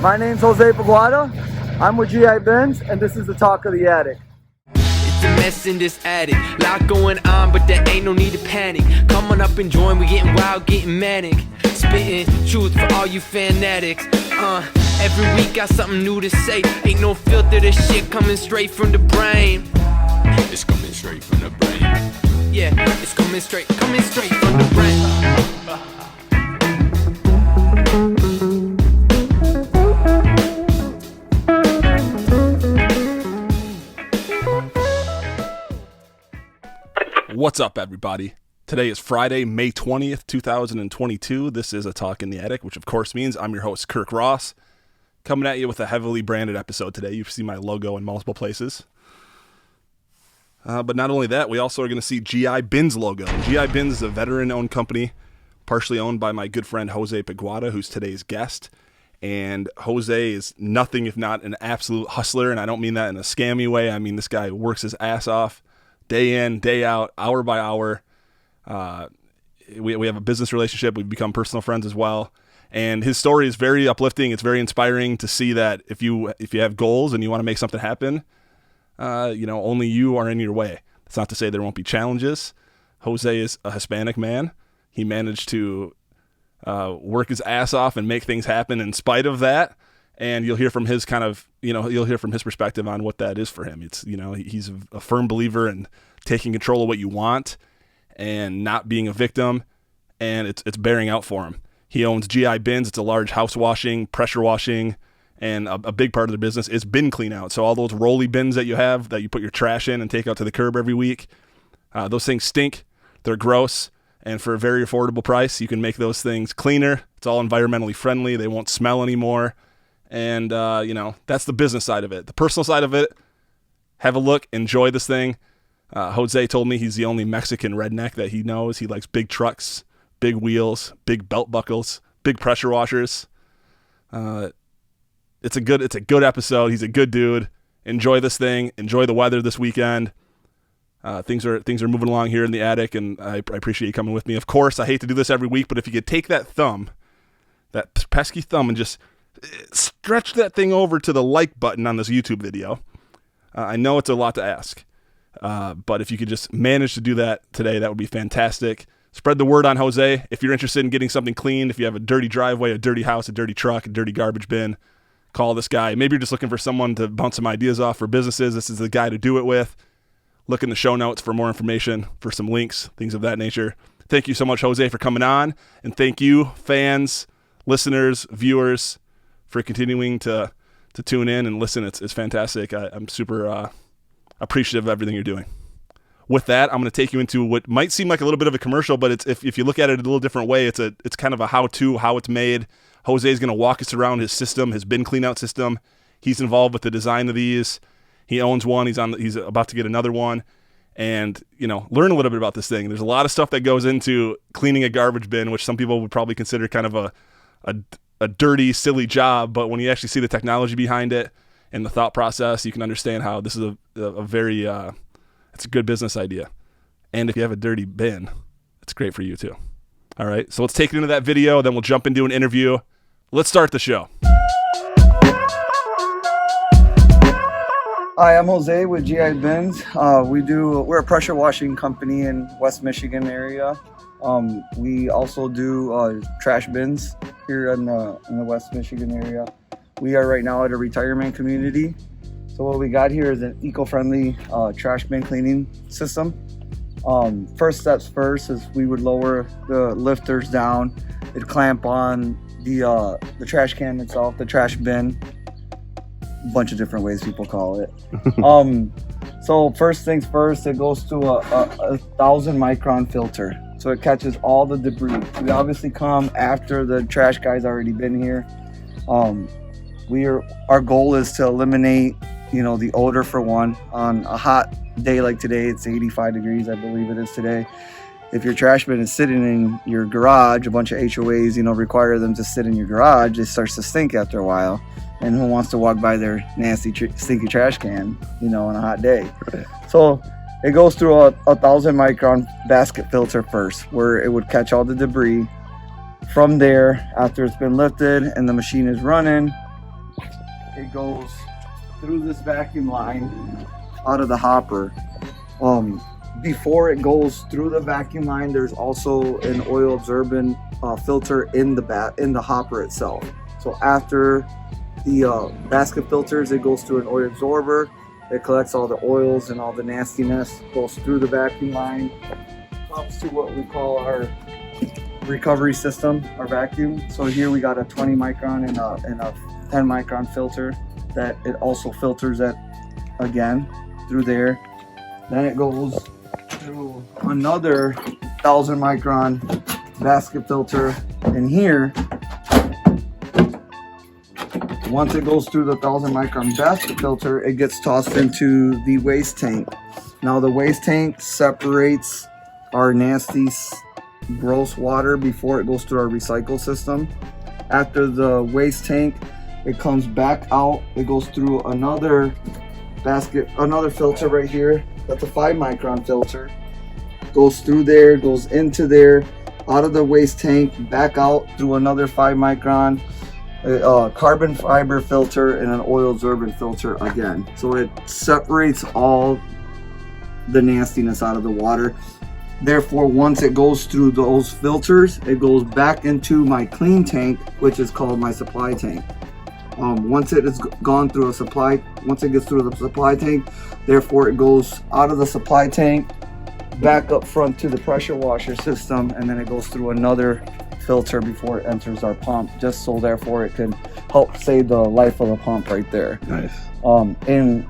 My name's Jose Paguada. I'm with GI Benz, and this is the Talk of the Attic. It's a mess in this attic. Lot going on, but there ain't no need to panic. Come on up and join, we getting wild, getting manic. Spitting truth for all you fanatics. Every week got something new to say. Ain't no filter, this shit coming straight from the brain. It's coming straight from the brain. Yeah, it's coming straight from the brain. What's up, everybody? Today is Friday, May 20th, 2022. This is A Talk in the Attic, which of course means I'm your host, Kirk Ross, coming at you with a heavily branded episode today. You see my logo in multiple places. But not only that, we also are going to see GI Benz logo. GI Benz is a veteran-owned company, partially owned by my good friend Jose Paguada, who's today's guest. And Jose is nothing if not an absolute hustler, and I don't mean that in a scammy way. I mean this guy works his ass off, day in, day out, hour by hour. We have a business relationship. We've become personal friends as well. And his story is very uplifting. It's very inspiring to see that if you have goals and you want to make something happen, only you are in your way. That's not to say there won't be challenges. Jose is a Hispanic man. He managed to work his ass off and make things happen in spite of that. And you'll hear from his you'll hear from his perspective on what that is for him. It's, he's a firm believer in taking control of what you want and not being a victim. And it's bearing out for him. He owns GI Benz. It's a large house washing, pressure washing, and a big part of the business is bin clean out. So all those rolly bins that you have that you put your trash in and take out to the curb every week, those things stink. They're gross. And for a very affordable price, you can make those things cleaner. It's all environmentally friendly. They won't smell anymore. And, that's the business side of it. The personal side of it, have a look, enjoy this thing. Jose told me he's the only Mexican redneck that he knows. He likes big trucks, big wheels, big belt buckles, big pressure washers. It's a good episode. He's a good dude. Enjoy this thing. Enjoy the weather this weekend. Things are moving along here in the attic, and I appreciate you coming with me. Of course, I hate to do this every week, but if you could take that pesky thumb, and just stretch that thing over to the like button on this YouTube video. I know it's a lot to ask, but if you could just manage to do that today, that would be fantastic. Spread the word on Jose. If you're interested in getting something cleaned, if you have a dirty driveway, a dirty house, a dirty truck, a dirty garbage bin, call this guy. Maybe you're just looking for someone to bounce some ideas off for businesses. This is the guy to do it with. Look in the show notes for more information, for some links, things of that nature. Thank you so much, Jose, for coming on. And thank you, fans, listeners, viewers, for continuing to tune in and listen. It's fantastic. I'm super appreciative of everything you're doing. With that, I'm going to take you into what might seem like a little bit of a commercial, but it's if you look at it a little different way, it's kind of a how-to, how it's made. Jose is going to walk us around his system, his bin clean-out system. He's involved with the design of these. He owns one. He's about to get another one. And, learn a little bit about this thing. There's a lot of stuff that goes into cleaning a garbage bin, which some people would probably consider kind of a dirty, silly job. But when you actually see the technology behind it and the thought process, you can understand how this is a very, it's a good business idea. And if you have a dirty bin, it's great for you too. All right. So let's take it into that video. Then we'll jump into an interview. Let's start the show. Hi, I'm Jose with GI Benz. We're a pressure washing company in West Michigan area. We also do trash bins here in the West Michigan area. We are right now at a retirement community. So what we got here is an eco-friendly trash bin cleaning system. First steps first is we would lower the lifters down. It'd clamp on the trash can itself, the trash bin. A bunch of different ways people call it. So first things first, it goes to a 1,000 micron filter. So it catches all the debris. We obviously come after the trash guy's already been here. Our goal is to eliminate, the odor for one. On a hot day like today, it's 85 degrees, I believe it is today. If your trash bin is sitting in your garage, a bunch of HOAs, require them to sit in your garage, it starts to stink after a while. And who wants to walk by their nasty, stinky trash can, on a hot day? Right. So it goes through a 1,000 micron basket filter first, where it would catch all the debris. From there, after it's been lifted and the machine is running, it goes through this vacuum line out of the hopper. Before it goes through the vacuum line, there's also an oil absorbent filter in the hopper itself. So after the basket filters, it goes through an oil absorber. It collects all the oils and all the nastiness, goes through the vacuum line, comes to what we call our recovery system, our vacuum. So here we got a 20 micron and a 10 micron filter that it also filters it again through there. Then it goes through another 1000 micron basket filter in here. Once it goes through the 1000 micron basket filter, it gets tossed into the waste tank. Now the waste tank separates our nasty, gross water before it goes through our recycle system. After the waste tank, it comes back out. It goes through another filter right here. That's a 5 micron filter. Goes through there, goes into there, out of the waste tank, back out through another 5 micron carbon fiber filter and an oil absorbent filter again. So it separates all the nastiness out of the water. Therefore, once it goes through those filters, it goes back into my clean tank, which is called my supply tank. Once it is gone through once it gets through the supply tank, therefore it goes out of the supply tank, back up front to the pressure washer system, and then it goes through another filter before it enters our pump, just so therefore it can help save the life of the pump right there. Nice. And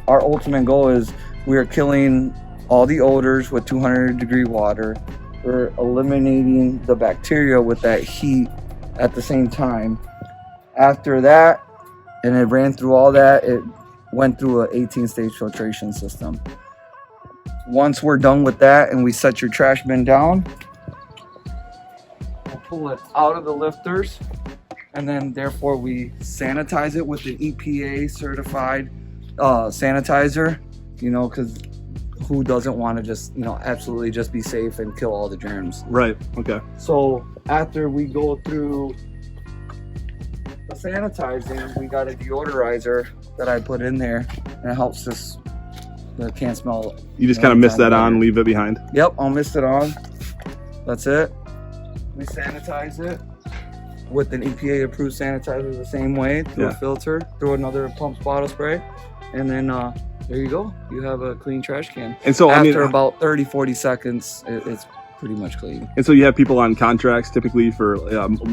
our ultimate goal is we are killing all the odors with 200-degree water. We're eliminating the bacteria with that heat at the same time. After that, and it ran through all that, it went through an 18-stage filtration system. Once we're done with that and we set your trash bin down, we'll pull it out of the lifters, and then therefore we sanitize it with an EPA certified sanitizer, because who doesn't want to just, absolutely just be safe and kill all the germs. Right. Okay. So after we go through the sanitizing, we got a deodorizer that I put in there, and it helps us. It can't smell. You just kind of mist that on, leave it behind. Yep, I'll mist it on. That's it. We sanitize it with an EPA approved sanitizer the same way, through a filter, through another pump bottle spray, and then there you go. You have a clean trash can. And so after about 30-40 seconds, it's pretty much clean. And so you have people on contracts typically for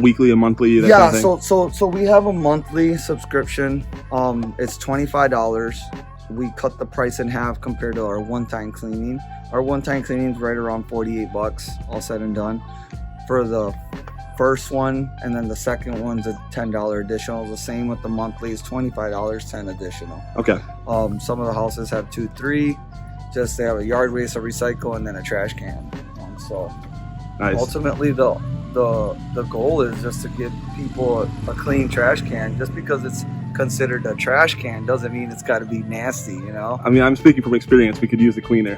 weekly and monthly? That kind of thing? So we have a monthly subscription. It's $25. We cut the price in half compared to our one-time cleaning. Our one-time cleaning is right around $48, all said and done. For the first one, and then the second one's a $10 additional. The same with the monthly is $25, 10 additional. Okay. Some of the houses have 2, 3. Just they have a yard waste, a recycle, and then a trash can. So nice. Ultimately, the goal is just to give people a clean trash can. Just because it's considered a trash can doesn't mean it's got to be nasty, I mean, I'm speaking from experience. We could use a cleaner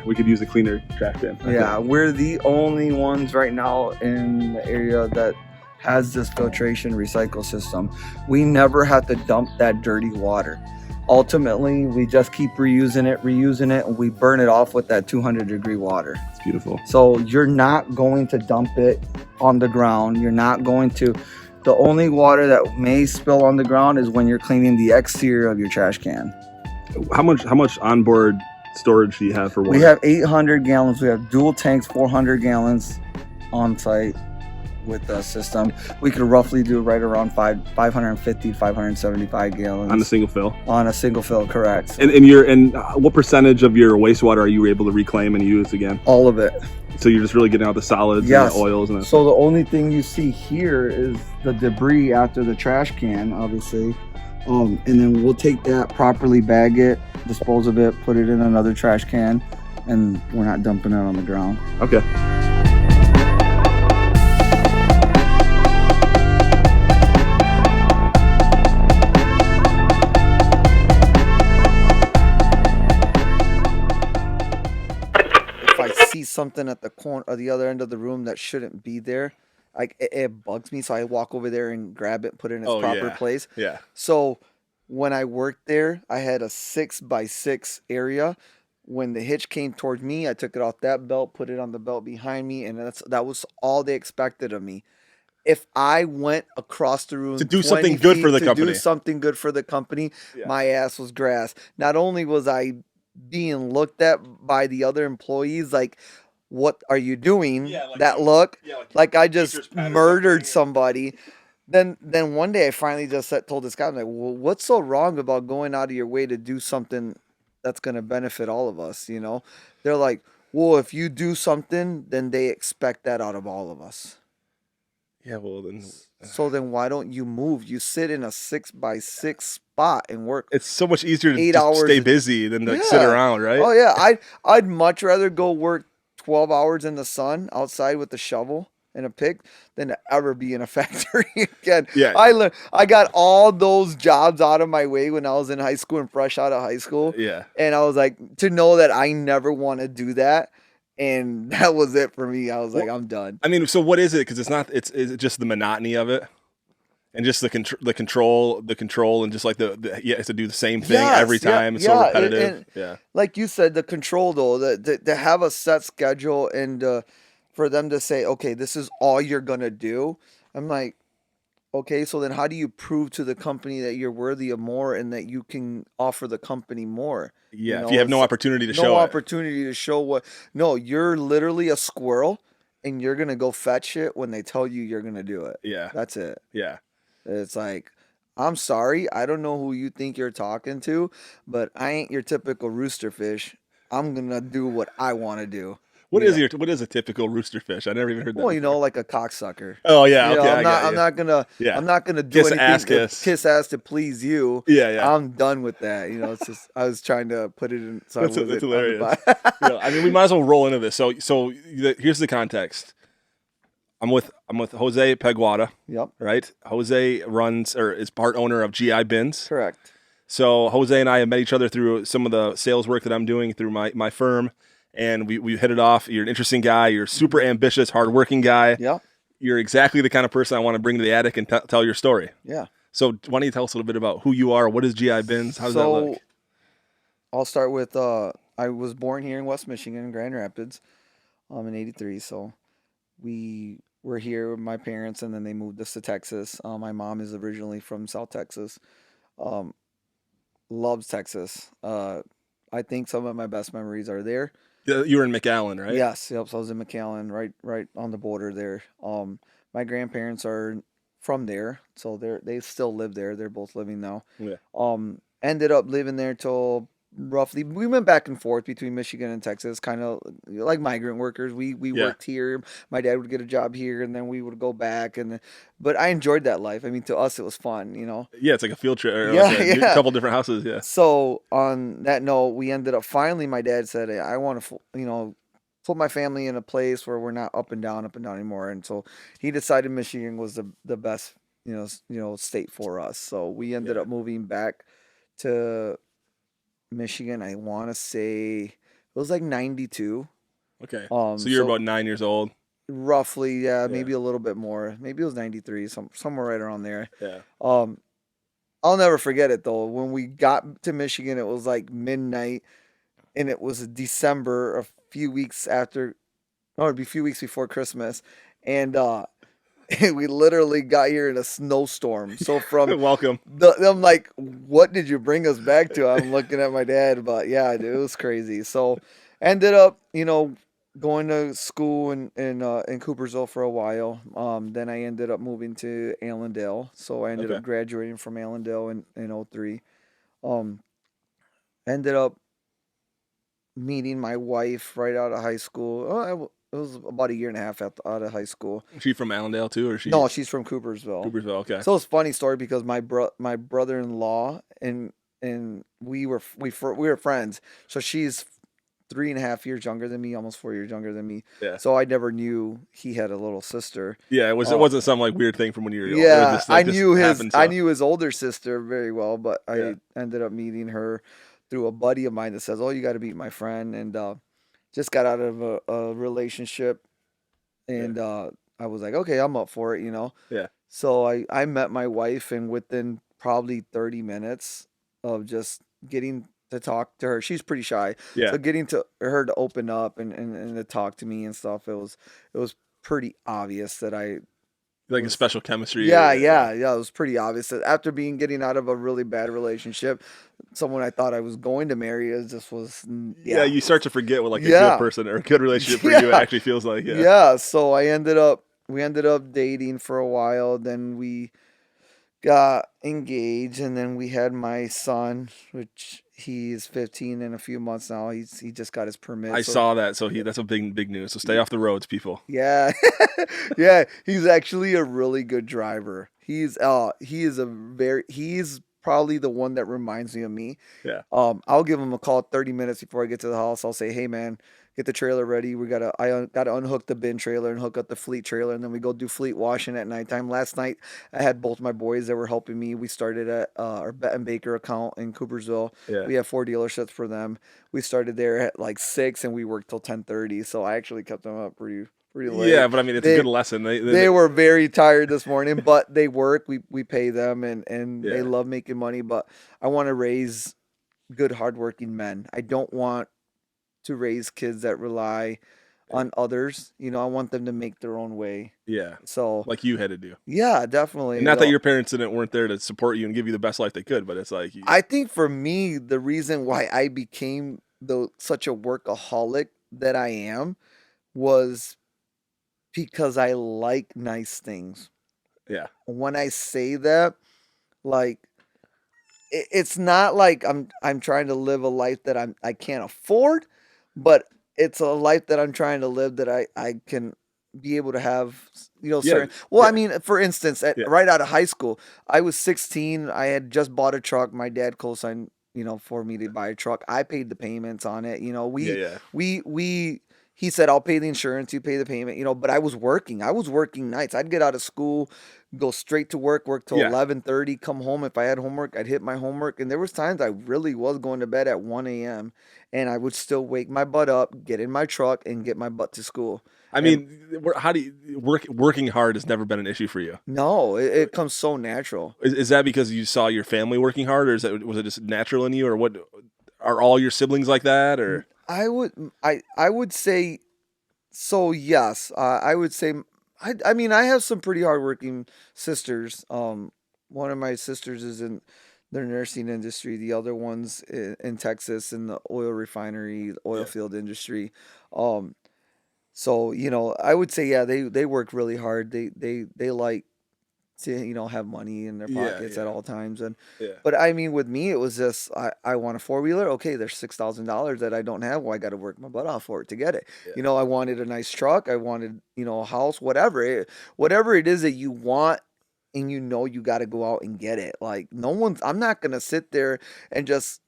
trash bin. Yeah, we're the only ones right now in the area that has this filtration recycle system. We never have to dump that dirty water. Ultimately, we just keep reusing it, and we burn it off with that 200-degree water. It's beautiful. So you're not going to dump it on the ground. You're not going to. The only water that may spill on the ground is when you're cleaning the exterior of your trash can. How much onboard storage do you have for water? We have 800 gallons. We have dual tanks, 400 gallons on site with the system. We could roughly do right around 550 to 575 gallons. On a single fill? On a single fill, correct. And what percentage of your wastewater are you able to reclaim and use again? All of it. So you're just really getting out the solids and the oils and that. So the only thing you see here is the debris after the trash can, obviously. And then we'll take that, properly bag it, dispose of it, put it in another trash can, and we're not dumping it on the ground. Okay. See something at the corner or the other end of the room that shouldn't be there, like it bugs me, so I walk over there and grab it and put it in its proper place. Yeah. So when I worked there, I had a 6x6 area. When the hitch came towards me, I took it off that belt, put it on the belt behind me, and that was all they expected of me. If I went across the To room do 20 something good feet for the to do company. something good for the company, Yeah. my ass was grass. Not only was I being looked at by the other employees like, what are you doing? Yeah, like that you- look, yeah, like like I teacher's just pet or murdered something. somebody. Then one day I finally just told this guy, I'm like, well, what's so wrong about going out of your way to do something that's going to benefit all of us? You know, they're like, well, if you do something, then they expect that out of all of us. Yeah, well then So then why don't you move? You sit in a 6x6 spot and work it's so much easier to 8 just hours. stay busy than to like, sit Yeah. around, right? Oh yeah, I'd much rather go work 12 hours in the sun outside with a shovel and a pick than to ever be in a factory again. Yeah. I got all those jobs out of my way when I was in high school and fresh out of high school. Yeah. And I was like, to know that I never want to do that. And that was it for me. I was like, I'm done. I mean, so what is it? Because it's not. It's just the monotony of it, and just the control, and just like the you have to do the same thing Yes, every yeah, time. It's so yeah, repetitive. and Yeah. like you said, the control though, to have a set schedule and for them to say, okay, this is all you're gonna do. I'm like, okay, so then how do you prove to the company that you're worthy of more and that you can offer the company more? Yeah. If you have no opportunity to show no it. opportunity to show what, no, you're literally a squirrel and you're gonna go fetch it when they tell you you're gonna do it. Yeah. That's it. Yeah. It's like, I'm sorry, I don't know who you think you're talking to, but I ain't your typical rooster fish. I'm gonna do what I want to do. What You is know? what is a typical rooster fish? I never even heard that. Well, you before. know, like a cocksucker. Oh yeah. You know, Okay. I'm I not. got I'm you. not gonna. Yeah. I'm not gonna do Kiss anything ass to kiss. kiss ass to please you. Yeah. Yeah. I'm done with that. You know, it's just I was trying to put it in so I That's wasn't hilarious. Yeah, I mean, we might as well roll into this. So here's the context. I'm with Jose Paguada, Yep. right? Jose runs or is part owner of GI Bins. Correct. So Jose and I have met each other through some of the sales work that I'm doing through my firm, and we hit it off. You're an interesting guy. You're a super ambitious, hardworking guy. Yep. You're exactly the kind of person I want to bring to the attic and tell your story. Yeah. So why don't you tell us a little bit about who you are? What is GI Bins? How does that look? I'll start with I was born here in West Michigan, in Grand Rapids, in '83. So we were here with my parents, and then they moved us to Texas. My mom is originally from South Texas. Um, loves Texas. I think some of my best memories are there. You were in McAllen, right? Yes, yep. So I was in McAllen, right on the border there. My grandparents are from there, so they still live there. They're both living now. Yeah. Ended up living there till roughly. We went back and forth between Michigan and Texas, kind of like migrant workers. We Yeah. worked here. My dad would get a job here, and then we would go back. But I enjoyed that life. I mean, to us, it was fun, you know. Yeah, it's like a field trip. Or Yeah, like a yeah. couple different houses. Yeah. So on that note, we ended up finally. My dad said, "Hey, I want to, put my family in a place where we're not up and down anymore." And so he decided Michigan was the best, state for us. So we ended up moving back to Michigan. I want to say it was like 92. Okay. So you're about 9 years old. Roughly, yeah, maybe a little bit more. Maybe it was 93, somewhere right around there. Yeah. I'll never forget it though. When we got to Michigan, it was like midnight, and it was December, a few weeks before Christmas, and we literally got here in a snowstorm. So from Welcome. I'm like, what did you bring us back to? I'm looking at my dad, but yeah, dude, it was crazy. So ended up, going to school in Coopersville for a while. Then I ended up moving to Allendale. So I ended up graduating from Allendale in '03. Ended up meeting my wife right out of high school. It was about a year and a half out of high school. Is she from Allendale too, or she? No, she's from Coopersville. Coopersville. Okay. So it's a funny story because my brother-in-law and we were friends. So she's 3.5 years younger than me, almost 4 years younger than me. Yeah. So I never knew he had a little sister. Yeah, it wasn't some like weird thing from when you were young. Yeah, Just, like, I knew his older sister very well, but I ended up meeting her through a buddy of mine that says, "Oh, you got to meet my friend," and just got out of a relationship, and I was like, "Okay, I'm up for it," Yeah. So I met my wife, and within probably 30 minutes of just getting to talk to her. She's pretty shy. Yeah. So getting to her to open up and to talk to me and stuff, it was pretty obvious that I Like a was special chemistry. yeah. It was pretty obvious that after getting out of a really bad relationship, someone I thought I was going to marry is just was Yeah, you start to forget what like a good Yeah. person or a good relationship for you Yeah. actually feels like. Yeah. Yeah, so we ended up dating for a while, then we got engaged, and then we had my son, which he's 15 in a few months now. He just got his permit. I So saw that. So that's a big news. So stay off the roads, people. yeah. Yeah, he's actually a really good driver. He's probably the one that reminds me of me. Yeah. I'll give him a call 30 minutes before I get to the house. I'll say, "Hey man, get the trailer ready. I gotta unhook the bin trailer and hook up the fleet trailer, and then we go do fleet washing at nighttime." Last night I had both my boys that were helping me. We started at our Bet and Baker account in Coopersville. Yeah. We have 4 dealerships for them. We started there at like 6 and we worked till 10:30. So I actually kept them up pretty late. Yeah, but I mean, it's a good lesson. They were very tired this morning, but they work. We pay them, and Yeah. they love making money. But I want to raise good, hardworking men. I don't want to raise kids that rely on others. I want them to make their own way. Yeah. So, Like you had to do. yeah, definitely. And not that your parents weren't there to support you and give you the best life they could, but it's like I think for me, the reason why I became such a workaholic that I am was because I like nice things. yeah. When I say that, like it's not like I'm trying to live a life that I can't afford, but it's a life that I'm trying to live that I can be able to have, certain. Well, I mean, for instance, right out of high school, I was 16. I had just bought a truck. My dad co-signed, for me to buy a truck. I paid the payments on it. We he said, "I'll pay the insurance, you pay the payment," but I was working. I was working nights. I'd get out of school, go straight to work till 11:30, come home. If I had homework, I'd hit my homework. And there was times I really was going to bed at 1 a.m. and I would still wake my butt up, get in my truck, and get my butt to school. I mean, how do you working hard has never been an issue for you? No, it comes so natural. Is that because you saw your family working hard, or was it just natural in you, or what? Are all your siblings like that, or? I would say so. Yes, I would say. I mean, I have some pretty hardworking sisters. One of my sisters is in the nursing industry. The other one's in Texas in the oil refinery, oil field industry. So I would say they work really hard. They like to have money in their pockets at all times. But I mean, with me, it was just I want a 4-wheeler. Okay, there's $6,000 that I don't have. Well, I got to work my butt off for it to get it. I wanted a nice truck. I wanted a house, whatever it is that you want, and you got to go out and get it. Like I'm not gonna sit there and just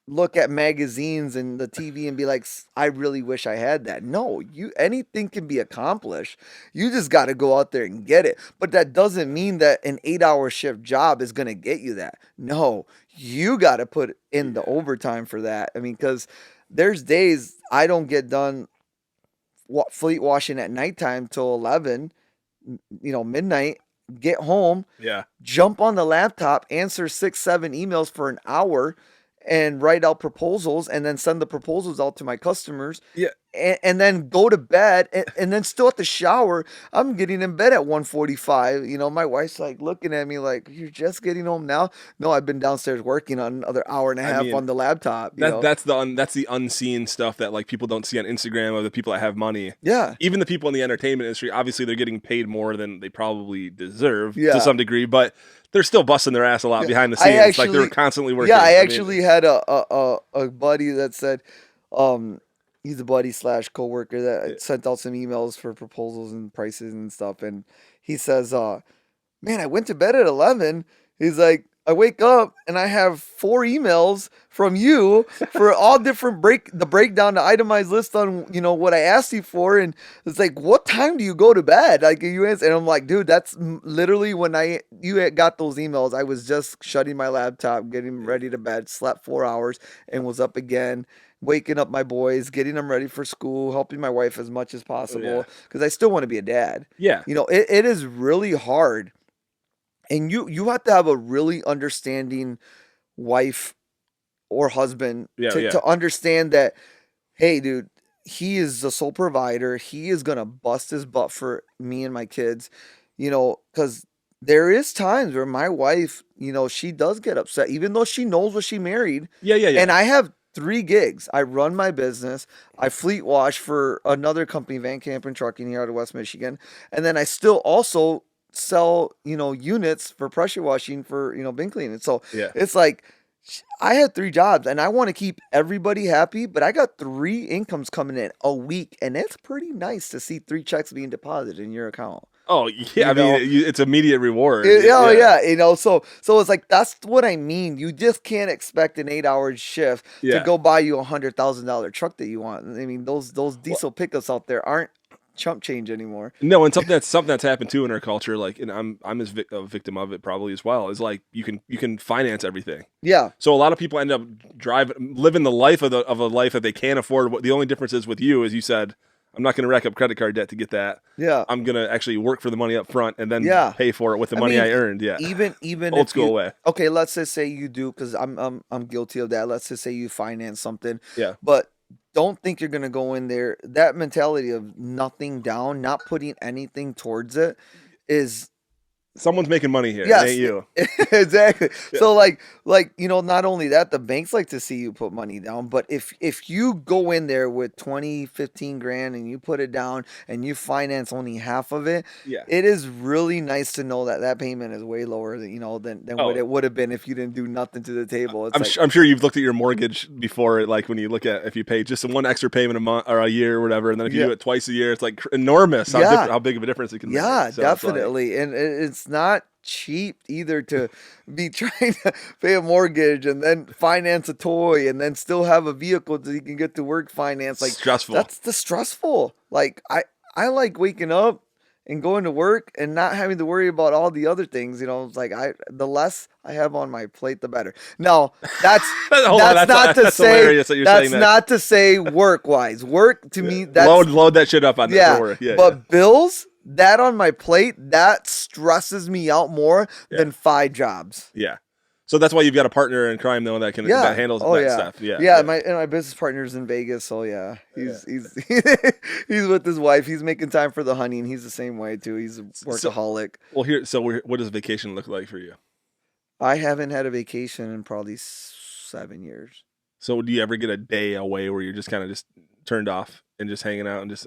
look at magazines and the TV and be like, I really wish I had that. No, anything can be accomplished. You just got to go out there and get it. But that doesn't mean that an 8-hour shift job is going to get you that. No, you got to put in the overtime for that. I mean, because there's days I don't get done fleet washing at nighttime till 11, midnight. Get home, jump on the laptop, answer 6-7 emails for an hour, and write out proposals, and then send the proposals out to my customers. And then go to bed, and then still at the shower. I'm getting in bed at 1:45. My wife's like looking at me like, "You're just getting home now?" No, I've been downstairs working on another hour and a half on the laptop. That's the unseen stuff that like people don't see on Instagram of the people that have money. Yeah. Even the people in the entertainment industry, obviously they're getting paid more than they probably deserve to some degree, but they're still busting their ass a lot behind the scenes. Like they're constantly working. Yeah, I actually had a buddy that said, he's a buddy / coworker that sent out some emails for proposals and prices and stuff. And he says, man, I went to bed at 11. He's like, I wake up and I have 4 emails from you for all different the breakdown, the itemized list on, what I asked you for. And it's like, what time do you go to bed? Like you answer, and I'm like, dude, that's literally when you had got those emails. I was just shutting my laptop, getting ready to bed, slept 4 hours and was up again, waking up my boys, getting them ready for school, helping my wife as much as possible. Cause I still want to be a dad. Yeah. It is really hard And you have to have a really understanding wife or husband Yeah, to, yeah. to understand that, hey, dude, he is the sole provider. He is gonna bust his butt for me and my kids, because there is times where my wife, she does get upset, even though she knows what she married. Yeah, yeah, And yeah. I have 3 gigs. I run my business. I fleet wash for another company, Van Camp and Trucking here out of West Michigan, and then I still also sell, units for pressure washing for, bin cleaning. So Yeah. it's like I had 3 jobs and I want to keep everybody happy, but I got 3 incomes coming in a week, and it's pretty nice to see 3 checks being deposited in your account. Oh, yeah. You I mean, know? it's immediate reward. Oh yeah, so it's like that's what I mean. You just can't expect an 8-hour shift to Yeah. go buy you $100,000 truck that you want. I mean, those Well, diesel pickups out there aren't chump change anymore. no, and something that's happened too in our culture, like, and I'm as a victim of it probably as well. Is like you can finance everything. Yeah, So a lot of people end up living the life of a life that they can't afford. What the only difference is with you is you said, I'm not going to rack up credit card debt to get that. yeah, I'm going to actually work for the money up front and then Yeah. pay for it with the I money mean, I earned. Yeah. even Old if school you, way. okay, let's just say you do, because I'm guilty of that. Let's just say you finance something, Yeah. but don't think you're gonna go in there. That mentality of nothing down, not putting anything towards it, is Someone's making money here. yes, It ain't you. exactly. Yeah. So not only that, the banks like to see you put money down, but if you go in there with 20, 15 grand and you put it down and you finance only half of it, Yeah. it is really nice to know that that payment is way lower than Oh. what it would have been if you didn't do nothing to the table. It's I'm sure you've looked at your mortgage before, like when you look at if you pay just one extra payment a month or a year or whatever, and then if you Yeah. do it twice a year, it's like enormous Yeah. how big of a difference it can make. Yeah, So it's like- definitely. And it's not cheap either to be trying to pay a mortgage and then finance a toy and then still have a vehicle so you can get to work finance. Like stressful. that's the stressful. Like I like waking up and going to work and not having to worry about all the other things. It's like the less I have on my plate, the better. No, that's Hold on, that's not to that's say hilarious that you're that's saying that. not to say work wise. Work to me, that's load that shit up on yeah, that work. Yeah, but bills, that on my plate, that stresses me out more Yeah. than 5 jobs. yeah. So that's why you've got a partner in crime though that that handles that yeah. stuff. Yeah, Yeah. My business partner's in Vegas, so yeah, he's he's with his wife. He's making time for the hunting. He's the same way too. He's a workaholic. What does vacation look like for you? I haven't had a vacation in probably 7 years. So do you ever get a day away where you're just kind of just turned off and just hanging out and just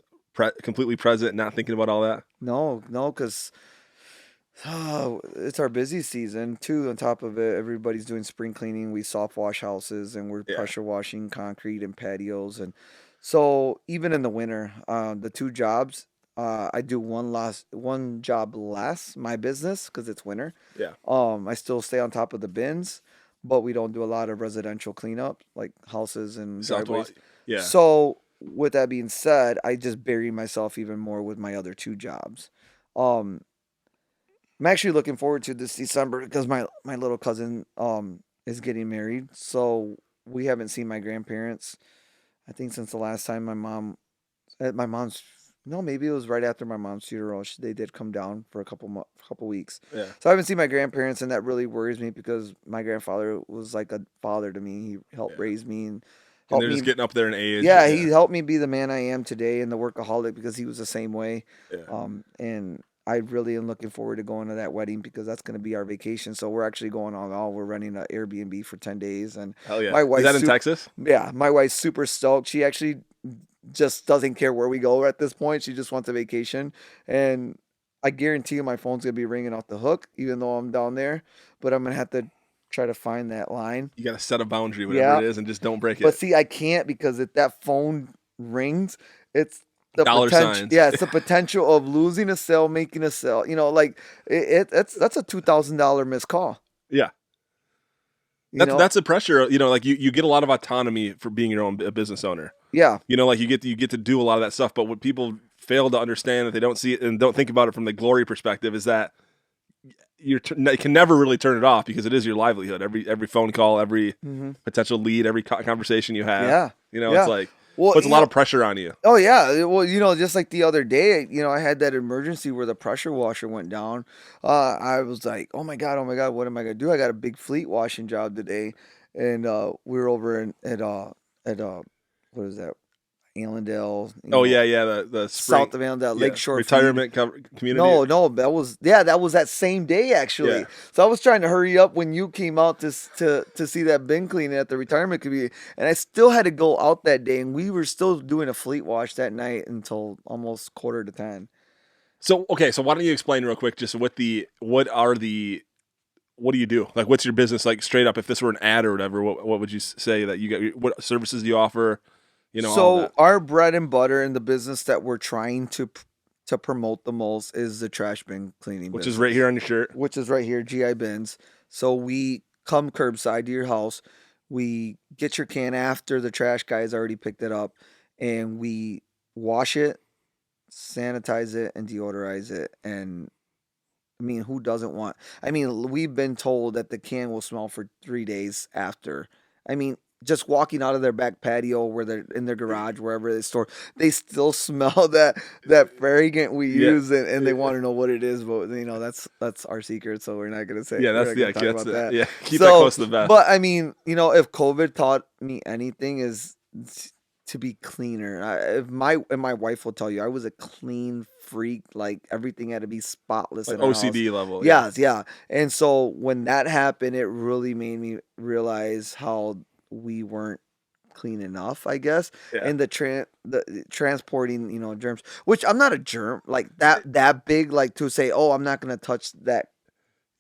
completely present, not thinking about all that? No, because it's our busy season too. On top of it, everybody's doing spring cleaning. We soft wash houses and we're Yeah. pressure washing concrete and patios. And so even in the winter, the 2 jobs, I do one job less, my business, because it's winter. Yeah. I still stay on top of the bins, but we don't do a lot of residential cleanup like houses and driveways. Yeah. So with that being said, I just bury myself even more with my other 2 jobs. I'm actually looking forward to this December because my little cousin is getting married. So we haven't seen my grandparents, I think, since the last time maybe it was right after my mom's funeral. They did come down for a couple weeks. Yeah. So I haven't seen my grandparents, and that really worries me because my grandfather was like a father to me. He helped raise me and And helped they're me. just getting up there in age. Yeah, he helped me be the man I am today and the workaholic because he was the same way. Yeah. And I really am looking forward to going to that wedding because that's going to be our vacation. So we're actually going all. We're renting an Airbnb for 10 days. And Hell yeah. my wife's Is that in Texas? Yeah, my wife's super stoked. She actually just doesn't care where we go at this point. She just wants a vacation. And I guarantee you my phone's going to be ringing off the hook, even though I'm down there. But I'm going to have to try to find that line. You got to set a boundary, whatever it is, and just don't break it. But see, I can't because if that phone rings, it's the Dollar potential. signs. Yeah, it's the potential of losing a sale, making a sale. Like that's a $2,000 missed call. Yeah. That's the pressure. Like you get a lot of autonomy for being your own business owner. Yeah. Like you get to do a lot of that stuff. But what people fail to understand, that they don't see it and don't think about it from the glory perspective, is that you can never really turn it off because it is your livelihood. Every phone call, every potential lead, every conversation you have. Yeah. It's like Well, puts a lot of pressure on you. Oh yeah, well, just like the other day, I had that emergency where the pressure washer went down. I was like, oh my god, what am I gonna do? I got a big fleet washing job today, and we were over at what is that, Allendale? Oh yeah, yeah, the spring, South of Allendale, yeah, Lakeshore retirement community. No, that was that same day actually. Yeah. So I was trying to hurry up when you came out to see that bin cleaning at the retirement community, and I still had to go out that day, and we were still doing a fleet wash that night until almost 9:45. So okay, so why don't you explain real quick just what do you do? Like, what's your business like straight up? If this were an ad or whatever, what would you say that you get? What services do you offer? All So that. our bread and butter in the business that we're trying to promote the most is the trash bin cleaning, Which business, is right here on your shirt. which is right here, GI bins. So we come curbside to your house. We get your can after the trash guys already picked it up, and we wash it, sanitize it, and deodorize it. And I mean, who doesn't want? I mean, we've been told that the can will smell for 3 days after. I mean, just walking out of their back patio where they're in their garage, wherever they store, they still smell that fragrant we use, and they want to know what it is. But that's our secret, so we're not gonna say. Yeah, we're not gonna talk about that. Yeah, keep that close to the vest. But I mean, if COVID taught me anything, is to be cleaner. If my wife will tell you, I was a clean freak. Like everything had to be spotless. Like in our OCD house. level. Yeah. And so when that happened, it really made me realize how we weren't clean enough, I guess. Yeah. And the transporting, germs, which I'm not a germ like that big, like to say, oh, I'm not gonna touch that.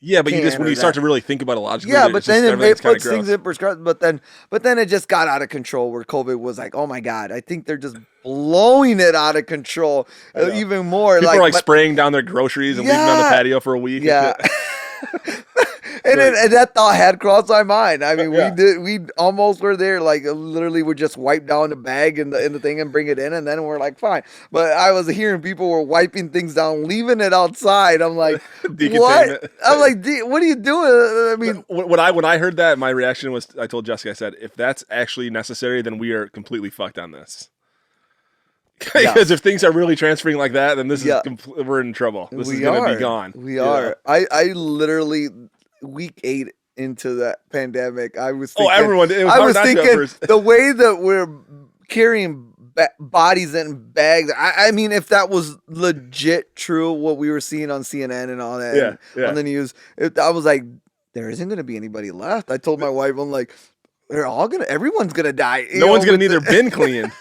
Yeah, but when you start to really think about it logically, Yeah, but then it puts gross. things in perspective. But then it just got out of control where COVID was like, oh my god, I think they're just blowing it out of control even more. People are spraying down their groceries and leaving them on the patio for a week. Yeah. And that thought had crossed my mind. I mean, we almost were there. Like literally, would just wipe down the bag and the thing and bring it in, and then we're like, fine. But I was hearing people were wiping things down, leaving it outside. I'm like, what? I'm like, what are you doing? I mean, when I heard that, my reaction was, I told Jessica, I said, if that's actually necessary, then we are completely fucked on this. Because if things are really transferring like that, then this is we're in trouble. This is going to be gone. We are. I literally week 8 into that pandemic, I was thinking, I was thinking the way that we're carrying bodies in bags. I mean, if that was legit true, what we were seeing on CNN and all that, on the news, I was like, there isn't going to be anybody left. I told my wife, I'm like, everyone's going to die. No one's going to need their bin cleaned.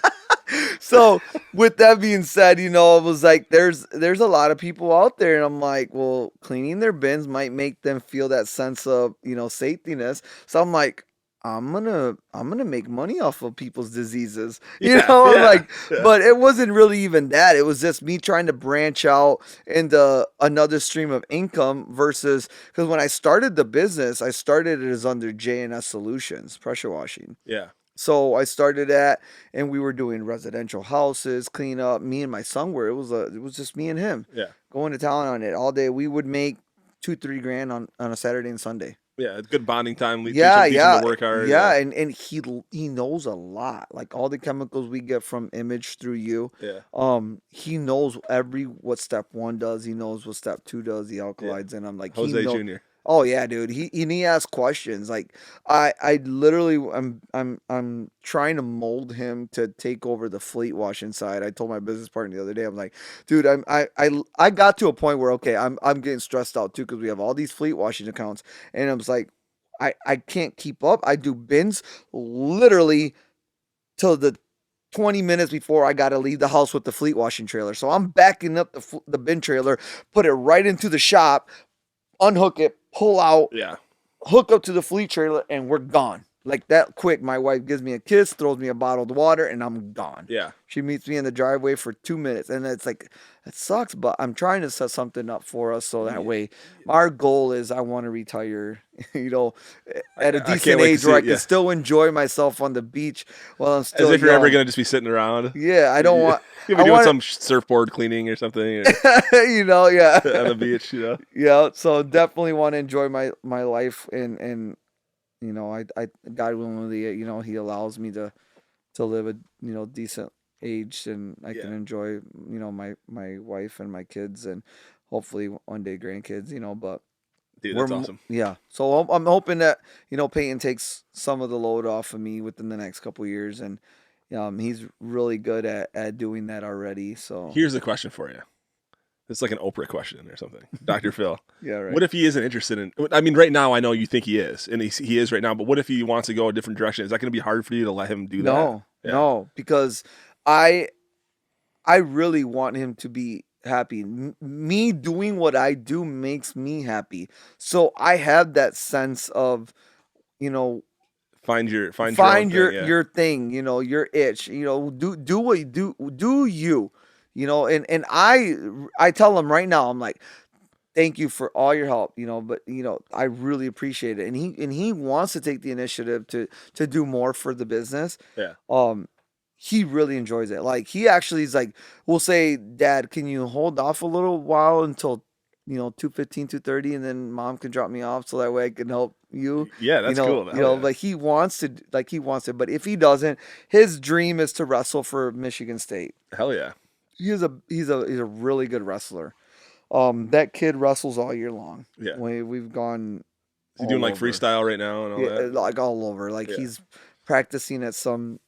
So with that being said, I was like, there's a lot of people out there, and I'm like, well, cleaning their bins might make them feel that sense of, safetyness. So I'm like, I'm gonna make money off of people's diseases, but it wasn't really even that. It was just me trying to branch out into another stream of income versus, because when I started the business, I started it as under J&S Solutions, pressure washing. Yeah. So I started that, and we were doing residential houses, clean up. Me and my son it was just me and him. Yeah. Going to town on it all day. We would make $2-3 grand on a Saturday and Sunday. Yeah, it's good bonding time. Teach him to work hard. Yeah, and he knows a lot. Like all the chemicals we get from Image through you. Yeah. He knows what step 1 does. He knows what step 2 does. The alkalides, and I'm like, Jose Jr. Oh yeah, dude. He asks questions. Like I literally I'm trying to mold him to take over the fleet washing side. I told my business partner the other day, I'm like, dude, I got to a point where I'm getting stressed out too, because we have all these fleet washing accounts, and I was like, I can't keep up. I do bins literally till the 20 minutes before I got to leave the house with the fleet washing trailer. So I'm backing up the bin trailer, put it right into the shop, unhook it, pull out, hook up to the fleet trailer, and we're gone. Like that quick. My wife gives me a kiss, throws me a bottle of water, and I'm gone. Yeah. She meets me in the driveway for 2 minutes, and it's like, it sucks, but I'm trying to set something up for us so that way our goal is I want to retire, at a decent age where I can still enjoy myself on the beach while I'm still As if young. you're ever going to just be sitting around. Yeah, I don't want... You'll be doing some surfboard cleaning or something. Or yeah. On the beach, Yeah, so definitely want to enjoy my life, and I God willingly, he allows me to to live a decent age, and I can enjoy my wife and my kids, and hopefully one day grandkids. But Dude, that's awesome. yeah. So I'm hoping that Peyton takes some of the load off of me within the next couple years, and he's really good at doing that already. So Here's a question for you. It's like an Oprah question or something. Dr. Phil. yeah, right. What if he isn't interested in, I mean, right now I know you think he is, and he is right now, but what if he wants to go a different direction? Is that going to be hard for you to let him do that? No, because I really want him to be happy. Me doing what I do makes me happy. So I have that sense of, Find your your thing, your itch, do what you do you, and I tell him right now, I'm like, thank you for all your help, but I really appreciate it. And he wants to take the initiative to do more for the business. Yeah. He really enjoys it. Like, he actually is like, we'll say, Dad, can you hold off a little while until 2:15, 2:30, and then Mom can drop me off so that way I can help you. Yeah, that's cool. Like, he wants to, but if he doesn't, his dream is to wrestle for Michigan State. Hell yeah. He's a really good wrestler. That kid wrestles all year long. Yeah. We've gone. Is he doing like freestyle right now and all that? Like all over. Like, he's practicing at some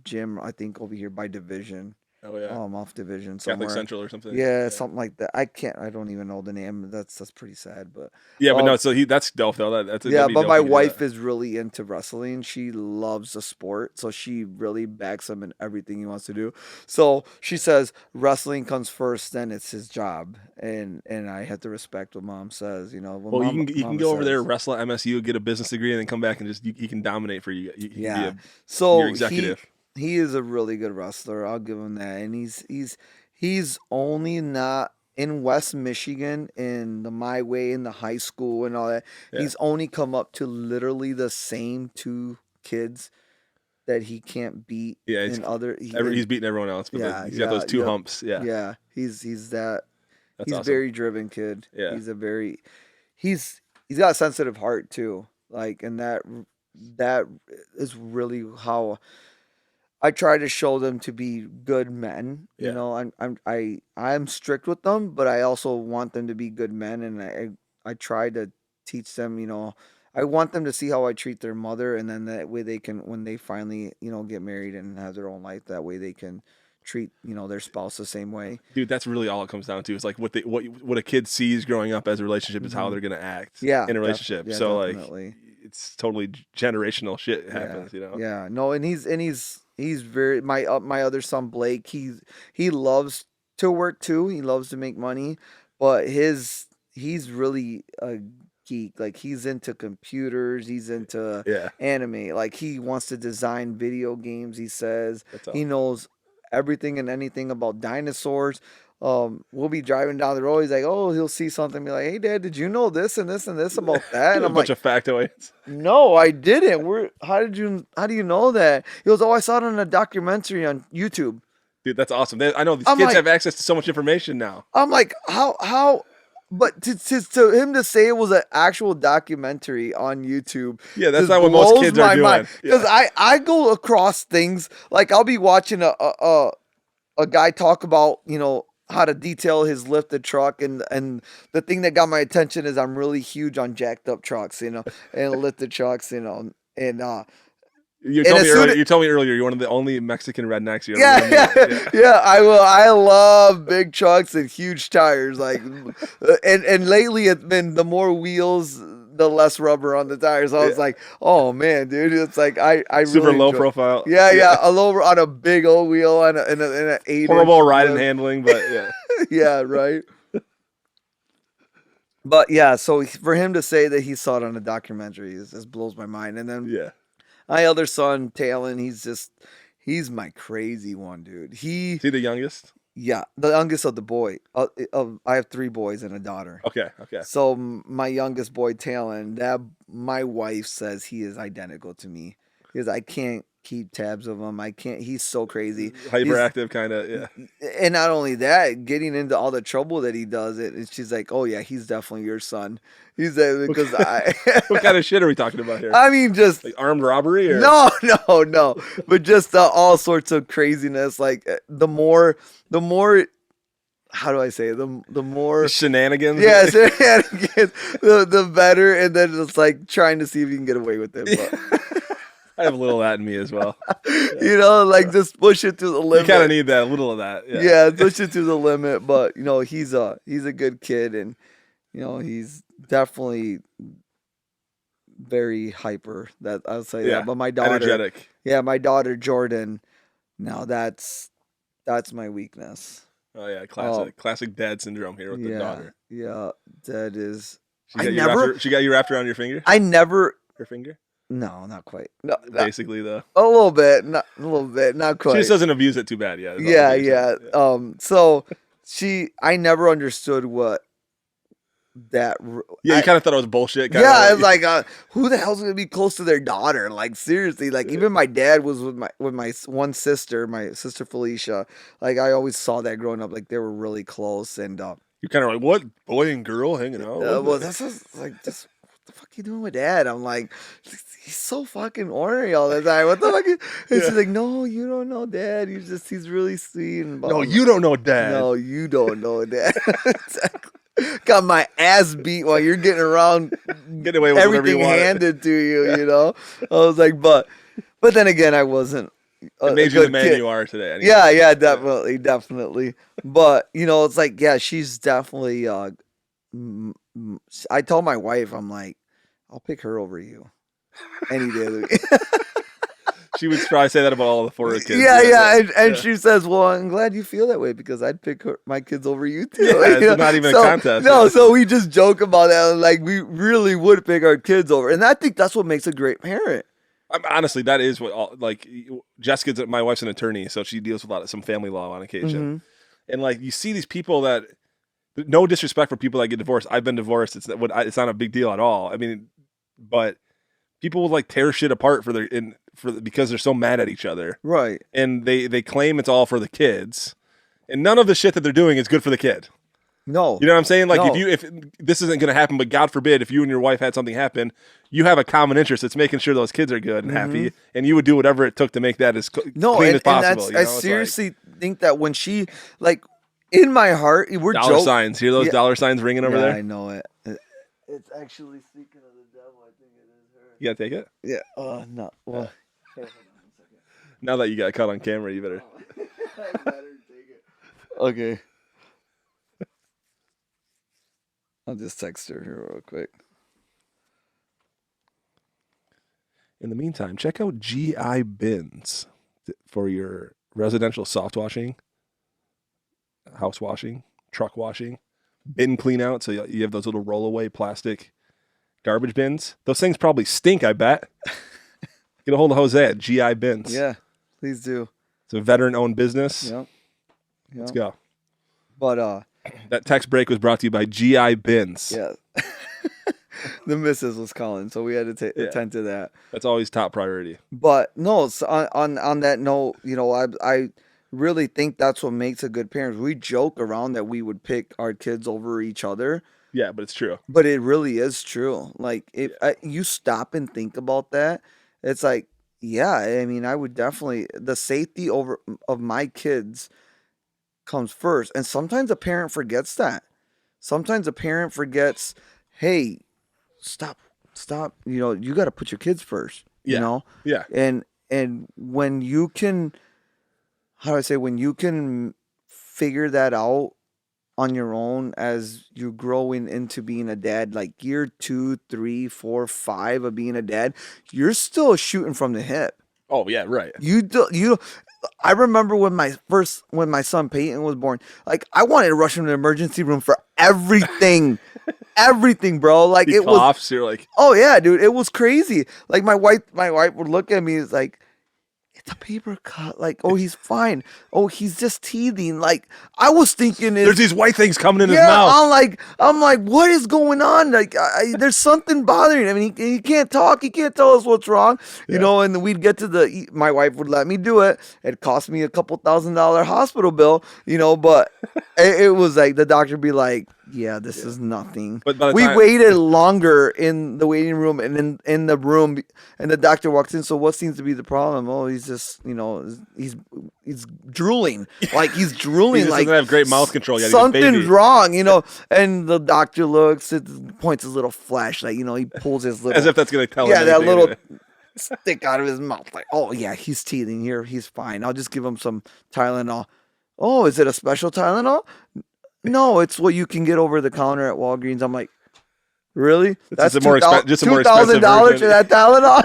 gym, I think, over here by Division. Oh yeah. Off Division somewhere. Catholic Central or something. Yeah, something like that. I don't even know the name. That's pretty sad, but yeah, but no. So that's dope though. That's but my wife is really into wrestling. She loves the sport, so she really backs him in everything he wants to do. So she says wrestling comes first, then it's his job, and I have to respect what Mom says. Well, you can go over there, wrestle at MSU, get a business degree, and then come back and just he can dominate for you. He can be your executive. He is a really good wrestler. I'll give him that. And he's only not in West Michigan in the My Way in the high school and all that. Yeah. He's only come up to literally the same two kids that he can't beat. Yeah, he's beating everyone else, but he's got those two humps. Yeah. Yeah. He's awesome. Very driven kid. Yeah. He's got a sensitive heart too. Like, and that is really how I try to show them to be good men. I'm strict with them, but I also want them to be good men, and I try to teach them. I want them to see how I treat their mother, and then that way they can, when they finally get married and have their own life, that way they can treat their spouse the same way. Dude, that's really all it comes down to. It's like what a kid sees growing up as a relationship is how they're gonna act. In a relationship. So definitely. Like, it's totally generational shit happens. Yeah. No, and he's very my other son Blake. He loves to work too. He loves to make money, but he's really a geek. Like, he's into computers. He's into anime. Like, he wants to design video games. He says he knows everything and anything about dinosaurs. We'll be driving down the road. He's like, he'll see something, be like, "Hey, Dad, did you know this and this and this about that?" And I'm bunch of factoids. No, I didn't. How do you know that? He goes, "Oh, I saw it in a documentary on YouTube." Dude, that's awesome. I know these kids have access to so much information now. I'm like, how? But to him to say it was an actual documentary on YouTube, that's not what most kids are doing. Because I go across things, like, I'll be watching a guy talk about how to detail his lifted truck, and the thing that got my attention is I'm really huge on jacked up trucks, and lifted trucks, and you told me earlier you're one of the only Mexican rednecks you ever met. Yeah. I love big trucks and huge tires, like, and lately it's been the more wheels, the less rubber on the tires. I was like, oh man, dude, it's like I super really low profile. Yeah, a low on a big old wheel and an 8 horrible ride and handling, but yeah. Yeah, right. But yeah, so for him to say that he saw it on a documentary just blows my mind. And then my other son, Talon, he's my crazy one, dude. Is he the youngest? Yeah, the youngest of the boy. I have 3 boys and a daughter. Okay. So my youngest boy, Talon, my wife says he is identical to me. Because I can't keep tabs of him. I can't. He's so crazy. Hyperactive, kind of. Yeah. And not only that, getting into all the trouble that he does, and she's like, "Oh yeah, he's definitely your son." He's like, because What kind of shit are we talking about here? I mean, just like armed robbery, or no, but just all sorts of craziness. Like the more. How do I say it? The more shenanigans? Yeah, shenanigans. The better, and then it's like trying to see if you can get away with it. But. I have a little of that in me as well. You know, like just push it to the limit. You kind of need that, a little of that. Yeah, push it to the limit. But you know, he's a good kid, and you know, he's definitely very hyper. That I'll say that. But my daughter, energetic. Yeah, my daughter Jordan. Now that's my weakness. Oh yeah, classic dad syndrome here with the daughter. Yeah, that is. She got you wrapped around your finger. Her finger. No, not quite. No, basically though. A little bit, not quite. She just doesn't abuse it too bad, yeah. Yeah. So I never understood what that. Yeah, you kind of thought it was bullshit. I was like, who the hell's gonna be close to their daughter? Like seriously, like even my dad was with my one sister, my sister Felicia. Like I always saw that growing up. Like they were really close, and you're kind of like, what, boy and girl hanging out? Well, that's just like just. What the fuck you doing with dad? I'm like, he's so fucking ornery all the time. What the fuck? And she's like, no, you don't know dad. He's really sweet. And no, you don't know dad. No, you don't know dad. Exactly. Got my ass beat while you're getting around, getting away with everything handed to you. You know, I was like, but then again, I wasn't. It made you the man you are today. Anyway. Yeah, definitely. But you know, it's like, yeah, she's definitely. I told my wife, I'm like, I'll pick her over you any day of the week. She would probably say that about all the four kids. Yeah. And she says, well, I'm glad you feel that way because I'd pick my kids over you too. Yeah, it's not even a contest. No, so we just joke about that. Like we really would pick our kids over. And I think that's what makes a great parent. Honestly, that is what, like, Jessica's, my wife's an attorney, so she deals with some family law on occasion. Mm-hmm. And like, you see these people that, no disrespect for people that get divorced. I've been divorced. It's not a big deal at all. I mean, but people will like tear shit apart because they're so mad at each other. Right. And they claim it's all for the kids. And none of the shit that they're doing is good for the kid. No. You know what I'm saying? Like if this isn't going to happen, but God forbid, if you and your wife had something happen, you have a common interest. It's making sure those kids are good and happy, and you would do whatever it took to make that as clean as possible. I seriously think that when she, like, in my heart, we're dollar signs. Hear those dollar signs ringing over there? I know it. It's actually speaking of the devil. I think it is her. You gotta take it? Yeah. No. Well, now that you got caught on camera, you better. I better take it. Okay. I'll just text her here real quick. In the meantime, check out GI Bins for your residential soft washing, house washing, truck washing, bin clean out. So you have those little rollaway plastic garbage bins. Those things probably stink, I bet. Get a hold of Jose at GI Bins. Yeah, please do. It's a veteran-owned business. Yep. Let's go. But that text break was brought to you by GI Bins. Yeah. The missus was calling, so we had to attend to that. That's always top priority. But no, so on that note, you know, I really think that's what makes a good parent. We joke around that we would pick our kids over each other. Yeah, but it's true. But it really is true. Like if you stop and think about that, it's like, yeah, I mean, I would definitely, the safety of my kids comes first. And sometimes a parent forgets that. Sometimes a parent forgets, hey, stop. You know, you got to put your kids first. Yeah. You know? Yeah. And when you can, how do I say, when you can figure that out on your own as you're growing into being a dad, like year 2, 3, 4, 5 of being a dad, you're still shooting from the hip. Oh yeah, right. I remember when my son Peyton was born, like I wanted to rush him to the emergency room for everything. Everything, bro. Like he coughs, you're like, oh yeah, dude, it was crazy. Like my wife would look at me, it's like, it's a paper cut. Like, oh, he's fine. Oh, he's just teething. Like, I was thinking, There's these white things coming in his yeah, mouth. I'm like, what is going on? Like, there's something bothering him. And he can't talk. He can't tell us what's wrong. You know, and we'd get to my wife would let me do it. It cost me a couple $1,000 hospital bill, you know, but it was like the doctor would be like, yeah, this is nothing. But by the we time- waited longer in the waiting room and in the room, and the doctor walks in. So what seems to be the problem? Oh, he's just, you know, he's drooling. Like, he's drooling. He just like doesn't have great mouth control yet. He's a something's baby. wrong, you know. And the doctor looks, points his little flashlight, you know, he pulls his little, As if that's going to tell him yeah, that anything. little stick out of his mouth. Like, oh yeah, he's teething here. He's fine. I'll just give him some Tylenol. Oh, is it a special Tylenol? No, it's what you can get over the counter at Walgreens. I'm like, really? That's just a more expensive $2,000 version. for that Tylenol.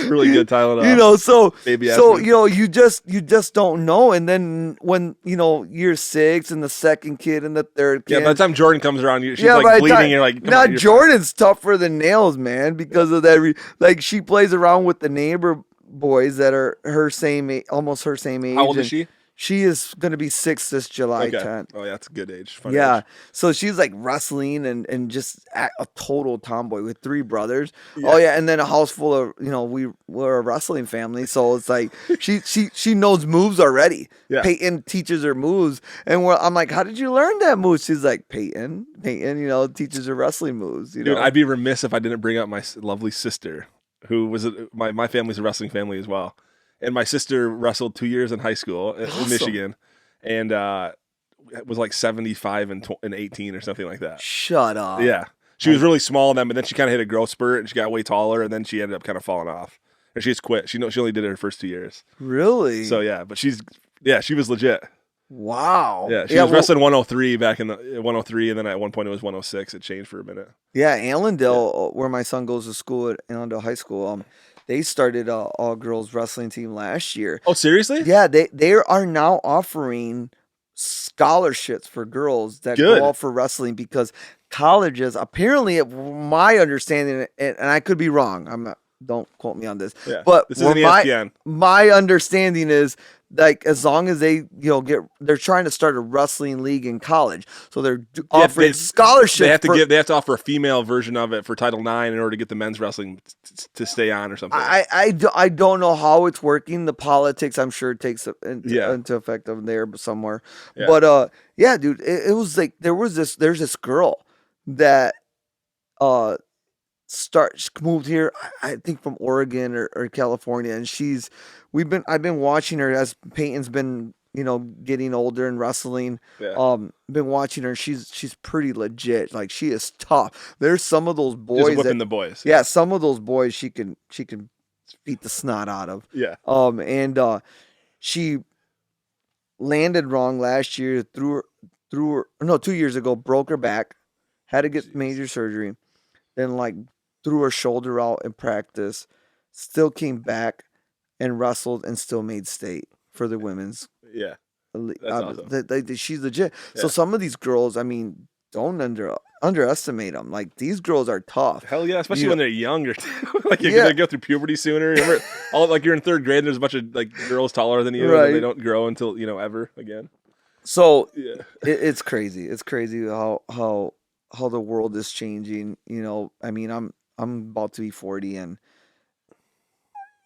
Really good Tylenol. You know, so Baby so aspirin. you know, you just don't know. And then when, you know, year 6 and the second kid and the third kid, Yeah, by the time Jordan comes around, she's by like the bleeding. time- You're like, come now on, you're Jordan's tougher than nails, man, because of that. Like, she plays around with the neighbor boys that are her same, almost her same age. How old is and she? She is going to be 6 this July 10th. Oh, yeah, that's a good age. Fun Yeah, age. so she's like wrestling and just a total tomboy with 3 brothers. Oh yeah, and then a house full of, you know, we're a wrestling family, so it's like she knows moves already. Yeah. Peyton teaches her moves, and I'm like, how did you learn that move? She's like, Peyton, you know, teaches her wrestling moves. You Dude, know, I'd be remiss if I didn't bring up my lovely sister, who was my family's a wrestling family as well. And my sister wrestled 2 years in high school in Michigan, and was like 75 and 18 or something like that. Shut up. Yeah, she was really small then, but then she kind of hit a growth spurt and she got way taller, and then she ended up kind of falling off. And she just quit. She only did it her first 2 years. Really? So yeah, but she was legit. Wow. Yeah, she was wrestling 103 back in the 103, and then at one point it was 106. It changed for a minute. Yeah, Allendale, where my son goes to school at Allendale High School, they started a all girls wrestling team last year. Oh, seriously? Yeah, they are now offering scholarships for girls that Good. go out for wrestling, because colleges, apparently, my understanding, and I could be wrong. Don't quote me on this. Yeah. But This isn't ESPN. my understanding is, like, as long as they, you know, they're trying to start a wrestling league in college, so they're offering scholarships. They have to offer a female version of it for Title IX in order to get the men's wrestling to stay on or something. I don't know how it's working. The politics, I'm sure, takes into effect of there somewhere. Yeah. But yeah, dude, it was like there's this girl that moved here, I think from Oregon or California, and I've been watching her as Peyton's been, you know, getting older and wrestling. Yeah. Been watching her. She's pretty legit. Like, she is tough. There's some of those Just boys whipping the boys. yeah, some of those boys she can beat the snot out of. Yeah. And she landed wrong last year, threw her 2 years ago, broke her back, had to get major surgery, then like threw her shoulder out in practice, still came back and wrestled and still made state for the women's. Yeah. That's awesome. She's legit. Yeah. So some of these girls, I mean, don't underestimate them. Like, these girls are tough. Hell yeah, especially You- when they're younger too. Like, you're Yeah. gonna go through puberty sooner. Remember, like, you're in 3rd grade and there's a bunch of like girls taller than you, Right. and they don't grow until, you know, ever again. So Yeah. it's crazy. It's crazy how the world is changing. You know, I mean, I'm about to be 40, and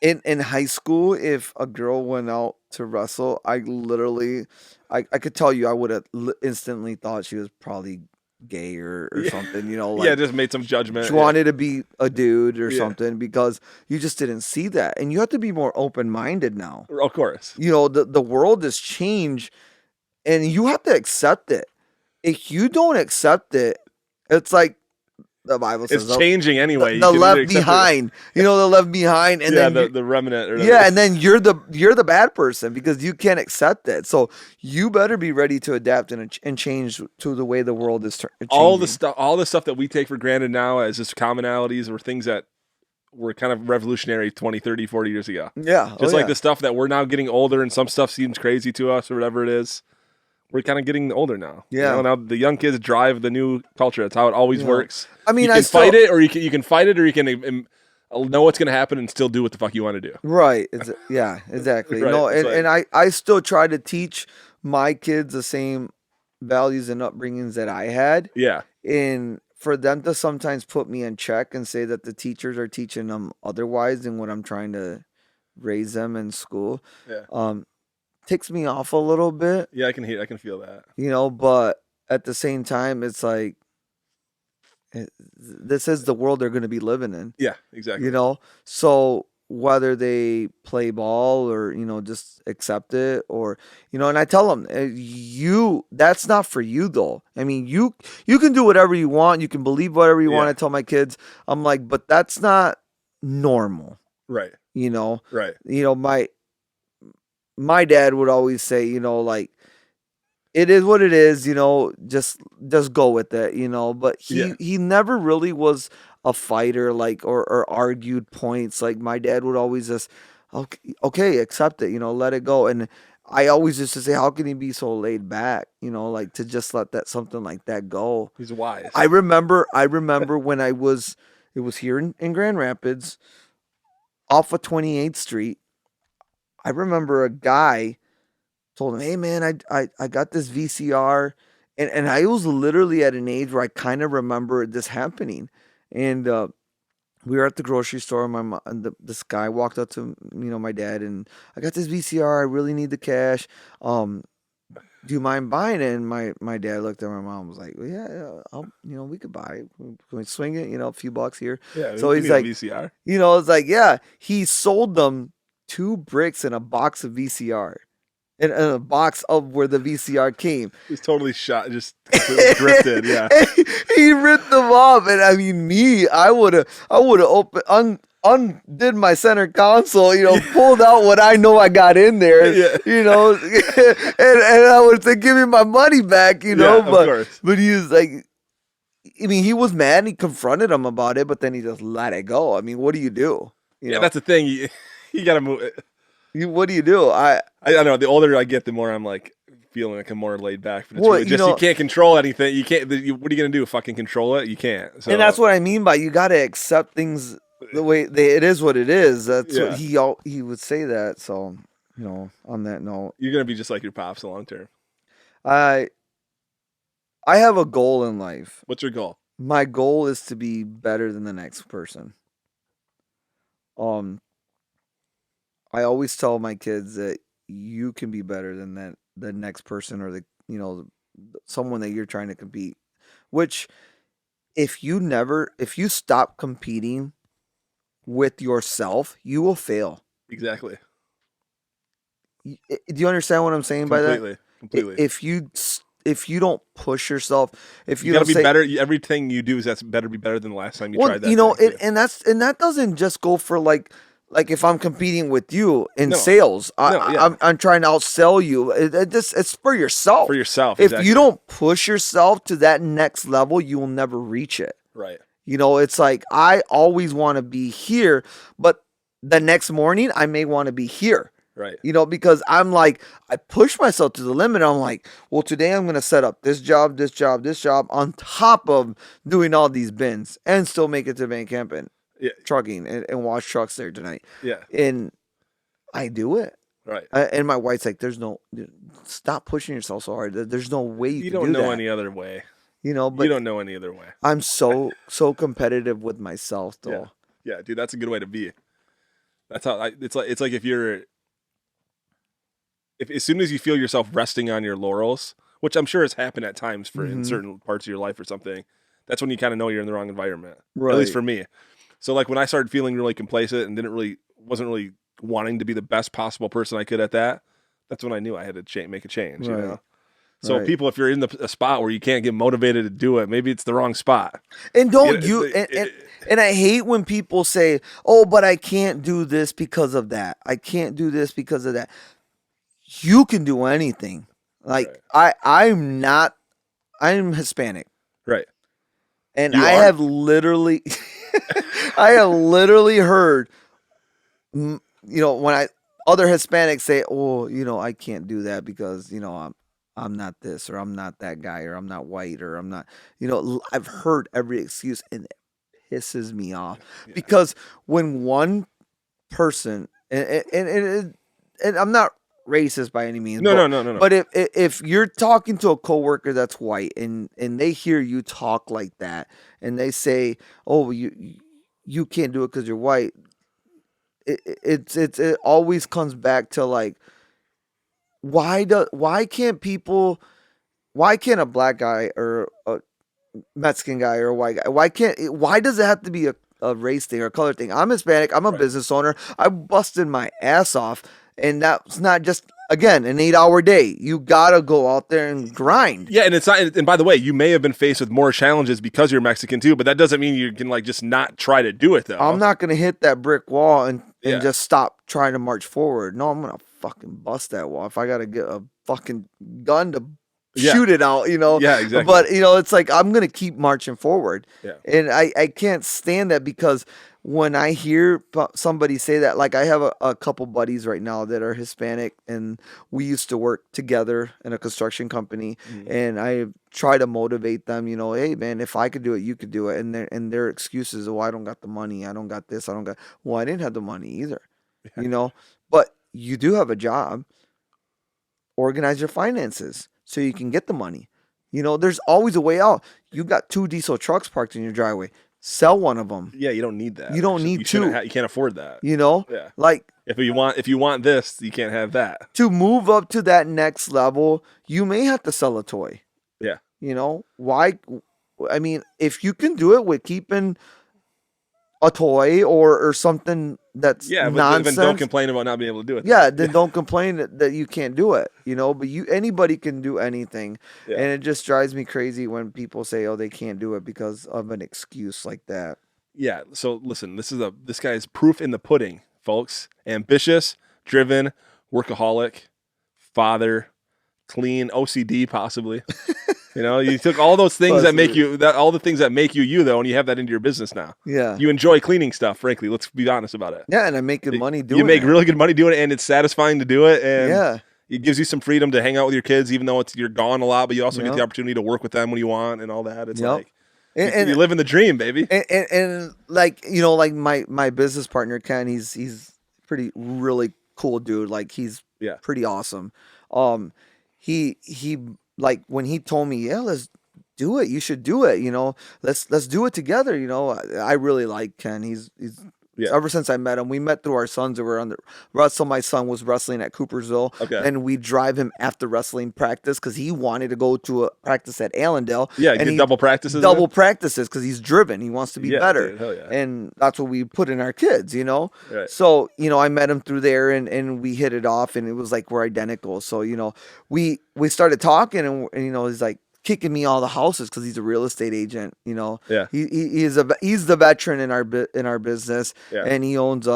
in high school, if a girl went out to wrestle, I could tell you, I would have instantly thought she was probably gay or something. You know, like, Yeah, just made some judgment. she wanted to be a dude or Yeah. something, because you just didn't see that, and you have to be more open minded now. Of course. You know, the world has changed, and you have to accept it. If you don't accept it, it's like the Bible says, It's changing anyway. the You can either left accept it- behind. You know, the left behind, and yeah, then the remnant. Or yeah, and then you're the bad person, because you can't accept it. So you better be ready to adapt and change to the way the world is changing. all the stuff that we take for granted now as just commonalities or things that were kind of revolutionary 20, 30, 40 years ago. Yeah, Just like the stuff that we're now getting older and some stuff seems crazy to us or whatever it is. We're kind of getting older now. Yeah. You know, now the young kids drive the new culture. That's how it always Yeah. works. I mean, you can fight it, or you can fight it, or you can I'll know what's gonna happen and still do what the fuck you want to do. Right. Yeah, exactly. Right, No, it's and I still try to teach my kids the same values and upbringings that I had. Yeah. And for them to sometimes put me in check and say that the teachers are teaching them otherwise than what I'm trying to raise them in school, Yeah. ticks me off a little bit, Yeah, I can feel that. but at the same time, it's like, this is the world they're going to be living in. Yeah, exactly. So whether they play ball or just accept it, or and I tell them, that's not for you though. I mean, you can do whatever you want, you can believe whatever you want. I tell my kids, I'm like, but that's not normal. Right. Right. My my dad would always say, like, it is what it is, just go with it, but he never really was a fighter, like, or argued points. Like, my dad would always just, okay, accept it, let it go. And I always used to say, how can he be so laid back, like, to just let something like that go. He's wise. I remember when it was here in Grand Rapids off of 28th Street. I remember a guy told him, hey man, I got this VCR, and I was literally at an age where I kind of remember this happening. And we were at the grocery store, and my mom, and this guy walked up to my dad, and I got this VCR, I really need the cash. Do you mind buying it? And my dad looked at my mom and was like, well, yeah, we could buy it. Can we swing it? A few bucks here. Yeah. So he's like, VCR. it's like, yeah, he sold them 2 bricks and a box of VCR. In a box of where the VCR came. He's totally shot, just drifted. Yeah. He ripped them off. And I mean, I would have undid my center console, pulled out what I know I got in there, and I would say, give me my money back, but he was like, I mean, he was mad and he confronted him about it, but then he just let it go. I mean, what do you do? That's the thing. You got to move it. What do you do? I don't know. The older I get, the more I'm like feeling like I'm more laid back. But it's well, really just you can't control anything. You can't. What are you gonna do? Fucking control it? You can't. So. And that's what I mean by you got to accept things the way it is. What it is. That's what he would say that. So on that note, you're gonna be just like your pops long term. I have a goal in life. What's your goal? My goal is to be better than the next person. I always tell my kids that you can be better than the next person, or someone that you're trying to compete. Which, if you stop competing with yourself, you will fail. Exactly. Do you understand what I'm saying by that? Completely. If you don't push yourself, if you gotta don't be better, everything you do better be better than the last time you tried that. And that doesn't just go for like if I'm competing with you in sales, I'm trying to outsell you. It's for yourself. For yourself. If you don't push yourself to that next level, you will never reach it. Right. It's like, I always want to be here, but the next morning I may want to be here. Right. Because I'm like, I push myself to the limit. I'm like, well, today I'm going to set up this job on top of doing all these bins and still make it to Van Camp and trucking and wash trucks there tonight. Yeah. And I do it. Right. And my wife's like, stop pushing yourself so hard. There's no way you can do that. You don't know any other way. But you don't know any other way. I'm so competitive with myself though. Yeah, dude, that's a good way to be. That's how it's like if as soon as you feel yourself resting on your laurels, which I'm sure has happened at times in certain parts of your life or something, that's when you kind of know you're in the wrong environment. Right. At least for me. So like when I started feeling really complacent and wasn't really wanting to be the best possible person I could at that's when I knew I had to make a change. Right. So people, if you're in a spot where you can't get motivated to do it, maybe it's the wrong spot. And and I hate when people say, "Oh, but I can't do this because of that. I can't do this because of that." You can do anything. Like I'm Hispanic. Right. And I have literally heard, when other Hispanics say, "Oh, I can't do that because, I'm not this, or I'm not that guy, or I'm not white, or I'm not," I've heard every excuse, and it pisses me off because when one person and I'm not racist by any means. No. But if you're talking to a coworker that's white and they hear you talk like that and they say, "Oh, you can't do it because you're white," it always comes back to like, why can't a black guy or a Mexican guy or a white guy, why does it have to be a race thing or a color thing? I'm Hispanic. I'm a business owner. I busted my ass off. And that's not just, again, an 8-hour day. You gotta go out there and grind. Yeah, and it's not. And by the way, you may have been faced with more challenges because you're Mexican too, but that doesn't mean you can like just not try to do it though. I'm not gonna hit that brick wall and just stop trying to march forward. No, I'm gonna fucking bust that wall. If I gotta get a fucking gun to shoot it out, Yeah, exactly. But it's like I'm gonna keep marching forward. Yeah. And I can't stand that because when I hear somebody say that, like I have a couple buddies right now that are Hispanic and we used to work together in a construction company, and I try to motivate them, hey man, if I could do it, you could do it. And their excuses, oh, I don't got the money, I don't got this, well, I didn't have the money either, but you do have a job. Organize your finances so you can get the money. There's always a way out. You got 2 diesel trucks parked in your driveway. Sell one of them. Yeah, you don't need that. You don't need two. You can't afford that. Yeah. Like if you want this, you can't have that. To move up to that next level, you may have to sell a toy. Yeah. Why? I mean, if you can do it with keeping a toy or something that's nonsense. But don't complain about not being able to do it. Yeah, then don't complain that you can't do it. But anybody can do anything, and it just drives me crazy when people say, "Oh, they can't do it because of an excuse like that." Yeah. So listen, this guy is proof in the pudding, folks. Ambitious, driven, workaholic, father, clean, OCD possibly. You took all those things that make you all the things that make you though, and you have that into your business now. Yeah. You enjoy cleaning stuff, frankly. Let's be honest about it. Yeah, and I'm making money doing it. You make really good money doing it, and it's satisfying to do it. And yeah. It gives you some freedom to hang out with your kids, even though you're gone a lot, but you also get the opportunity to work with them when you want and all that. It's like you live in the dream, baby. And like, like my business partner, Ken, he's really cool dude. Like he's pretty awesome. He like when he told me, let's do it. You should do it. Let's do it together. I really like Ken. He's ever since I met him, we met through our sons. We were on the wrestle. My son was wrestling at Coopersville, and we drive him after wrestling practice because he wanted to go to a practice at Allendale. Yeah, and double practices. Double practices because he's driven. He wants to be better, dude, hell yeah. And that's what we put in our kids. Right. So I met him through there, and we hit it off, and it was like we're identical. So we started talking, and he's like kicking me all the houses because he's a real estate agent. Yeah. He's the veteran in our business, and he owns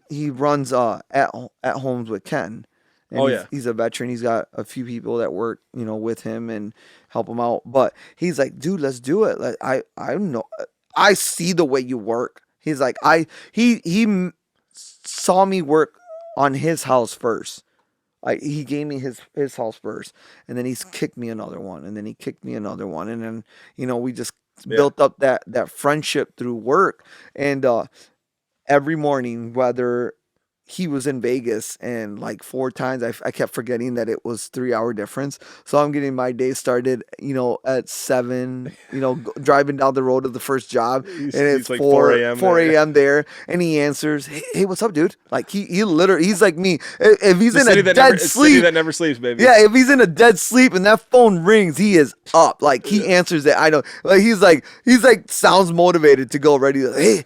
he runs at homes with Ken. And he's a veteran. He's got a few people that work with him and help him out. But he's like, dude, let's do it. I know, I see the way you work. He's like, he saw me work on his house first. He gave me his house first, and then he's kicked me another one, and then he kicked me another one, and then we just built up that friendship through work. And every morning, whether he was in Vegas and like 4 times, I kept forgetting that it was 3-hour difference. So I'm getting my day started, at 7, driving down the road to the first job, and it's like 4 a.m. 4 a.m. there, and he answers, hey, what's up, dude? Like he literally, he's like me. If he's in a dead sleep, that never sleeps, baby. Yeah, if he's in a dead sleep and that phone rings, he is up. Like he answers it. I know. Like he's like sounds motivated to go ready.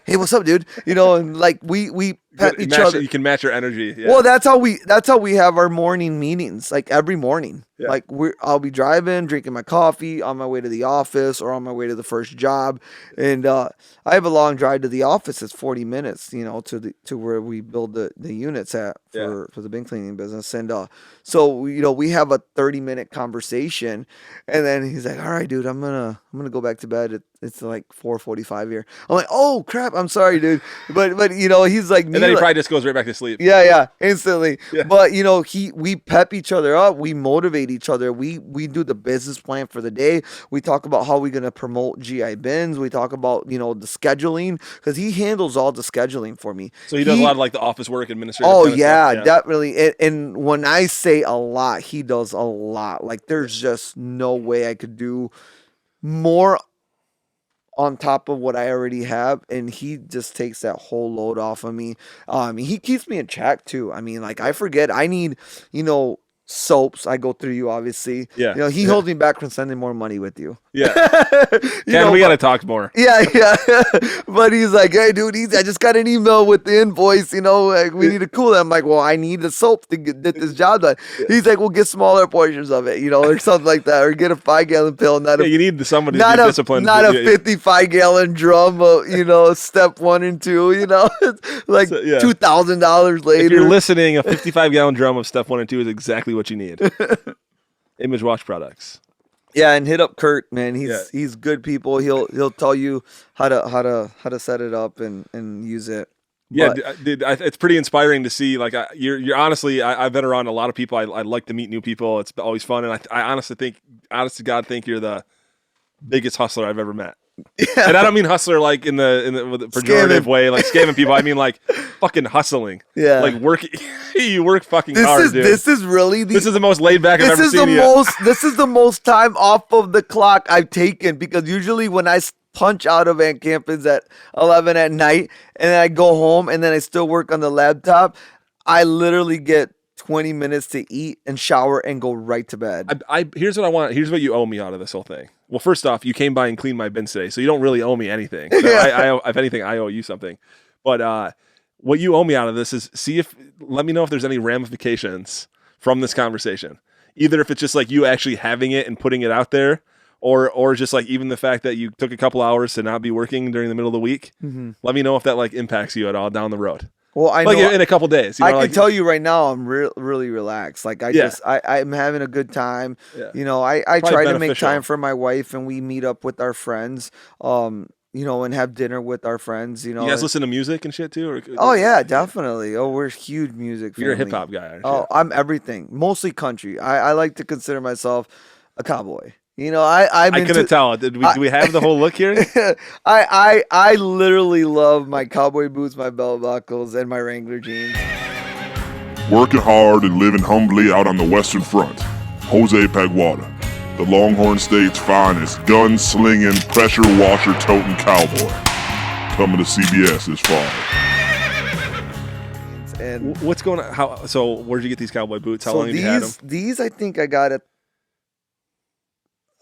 Hey, what's up, dude? And like we pet each other. You can match your energy. Yeah. Well, that's how we have our morning meetings, like every morning. Yeah. Like I'll be driving, drinking my coffee on my way to the office or on my way to the first job, and I have a long drive to the office. It's 40 minutes, to where we build the units at for the bin cleaning business, and so we have a 30-minute conversation, and then he's like, "All right, dude, I'm gonna go back to bed. It's like 4:45 here." I'm like, "Oh crap, I'm sorry, dude," but he's like, and then he probably just goes right back to sleep. Yeah, instantly. Yeah. But we pep each other up, we motivate each other. We do the business plan for the day. We talk about how we're gonna promote GI bins. We talk about the scheduling because he handles all the scheduling for me. So he does a lot of like the office work, administrative. Oh kind of yeah, stuff. definitely. And when I say a lot, he does a lot. Like there's just no way I could do more on top of what I already have, and he just takes that whole load off of me. He keeps me in check too. I mean, like I forget I need, soaps. I go through you, obviously. Yeah. He holds me back from sending more money with you. Yeah. We gotta talk more. Yeah. But he's like, hey, dude, I just got an email with the invoice. Like, we need to cool that. I'm like, well, I need the soap to get this job done. He's like, well, get smaller portions of it, or something like that, or get a 5-gallon pill. You need somebody to be disciplined. Not a 55-gallon drum of, step 1 and 2. It's like $2,000 later. If you're listening, a 55-gallon drum of step 1 and 2 is exactly what you need. Image Wash Products. Yeah, and hit up Kurt, man. He's good people. He'll tell you how to set it up and use it. Yeah, dude, it's pretty inspiring to see. Like, you're honestly, I've been around a lot of people. I like to meet new people. It's always fun, and I honestly think, honest to God, think you're the biggest hustler I've ever met. Yeah. And I don't mean hustler like in the pejorative way, like scamming people. I mean like fucking hustling. Yeah, like working. You work fucking hard, dude. This is really this is the most laid back I've ever seen you. This is the most time off of the clock I've taken, because usually when I punch out of Van Campens at 11 at night and then I go home and then I still work on the laptop, I literally get 20 minutes to eat and shower and go right to bed. Here's what I want. Here's what you owe me out of this whole thing. Well, first off, you came by and cleaned my bins today, so you don't really owe me anything. So if anything, I owe you something. But what you owe me out of this is let me know if there's any ramifications from this conversation. Either if it's just like you actually having it and putting it out there, or just like even the fact that you took a couple hours to not be working during the middle of the week. Mm-hmm. Let me know if that like impacts you at all down the road. Well, I know in a couple days. I can tell you right now, I'm really relaxed. Like I'm having a good time. Yeah. I try to make time for my wife, and we meet up with our friends. And have dinner with our friends. You guys listen to music and shit too? Or, oh yeah, definitely. Oh, we're huge music family. You're a hip hop guy, aren't you? Oh, I'm everything. Mostly country. I like to consider myself a cowboy. I couldn't tell. Do we have the whole look here? I literally love my cowboy boots, my belt buckles, and my Wrangler jeans. Working hard and living humbly out on the Western Front, Jose Paguada, the Longhorn State's finest gun-slinging, pressure-washer-toting cowboy, coming to CBS this fall. And what's going on? So where'd you get these cowboy boots? How long have you had them? These I think I got at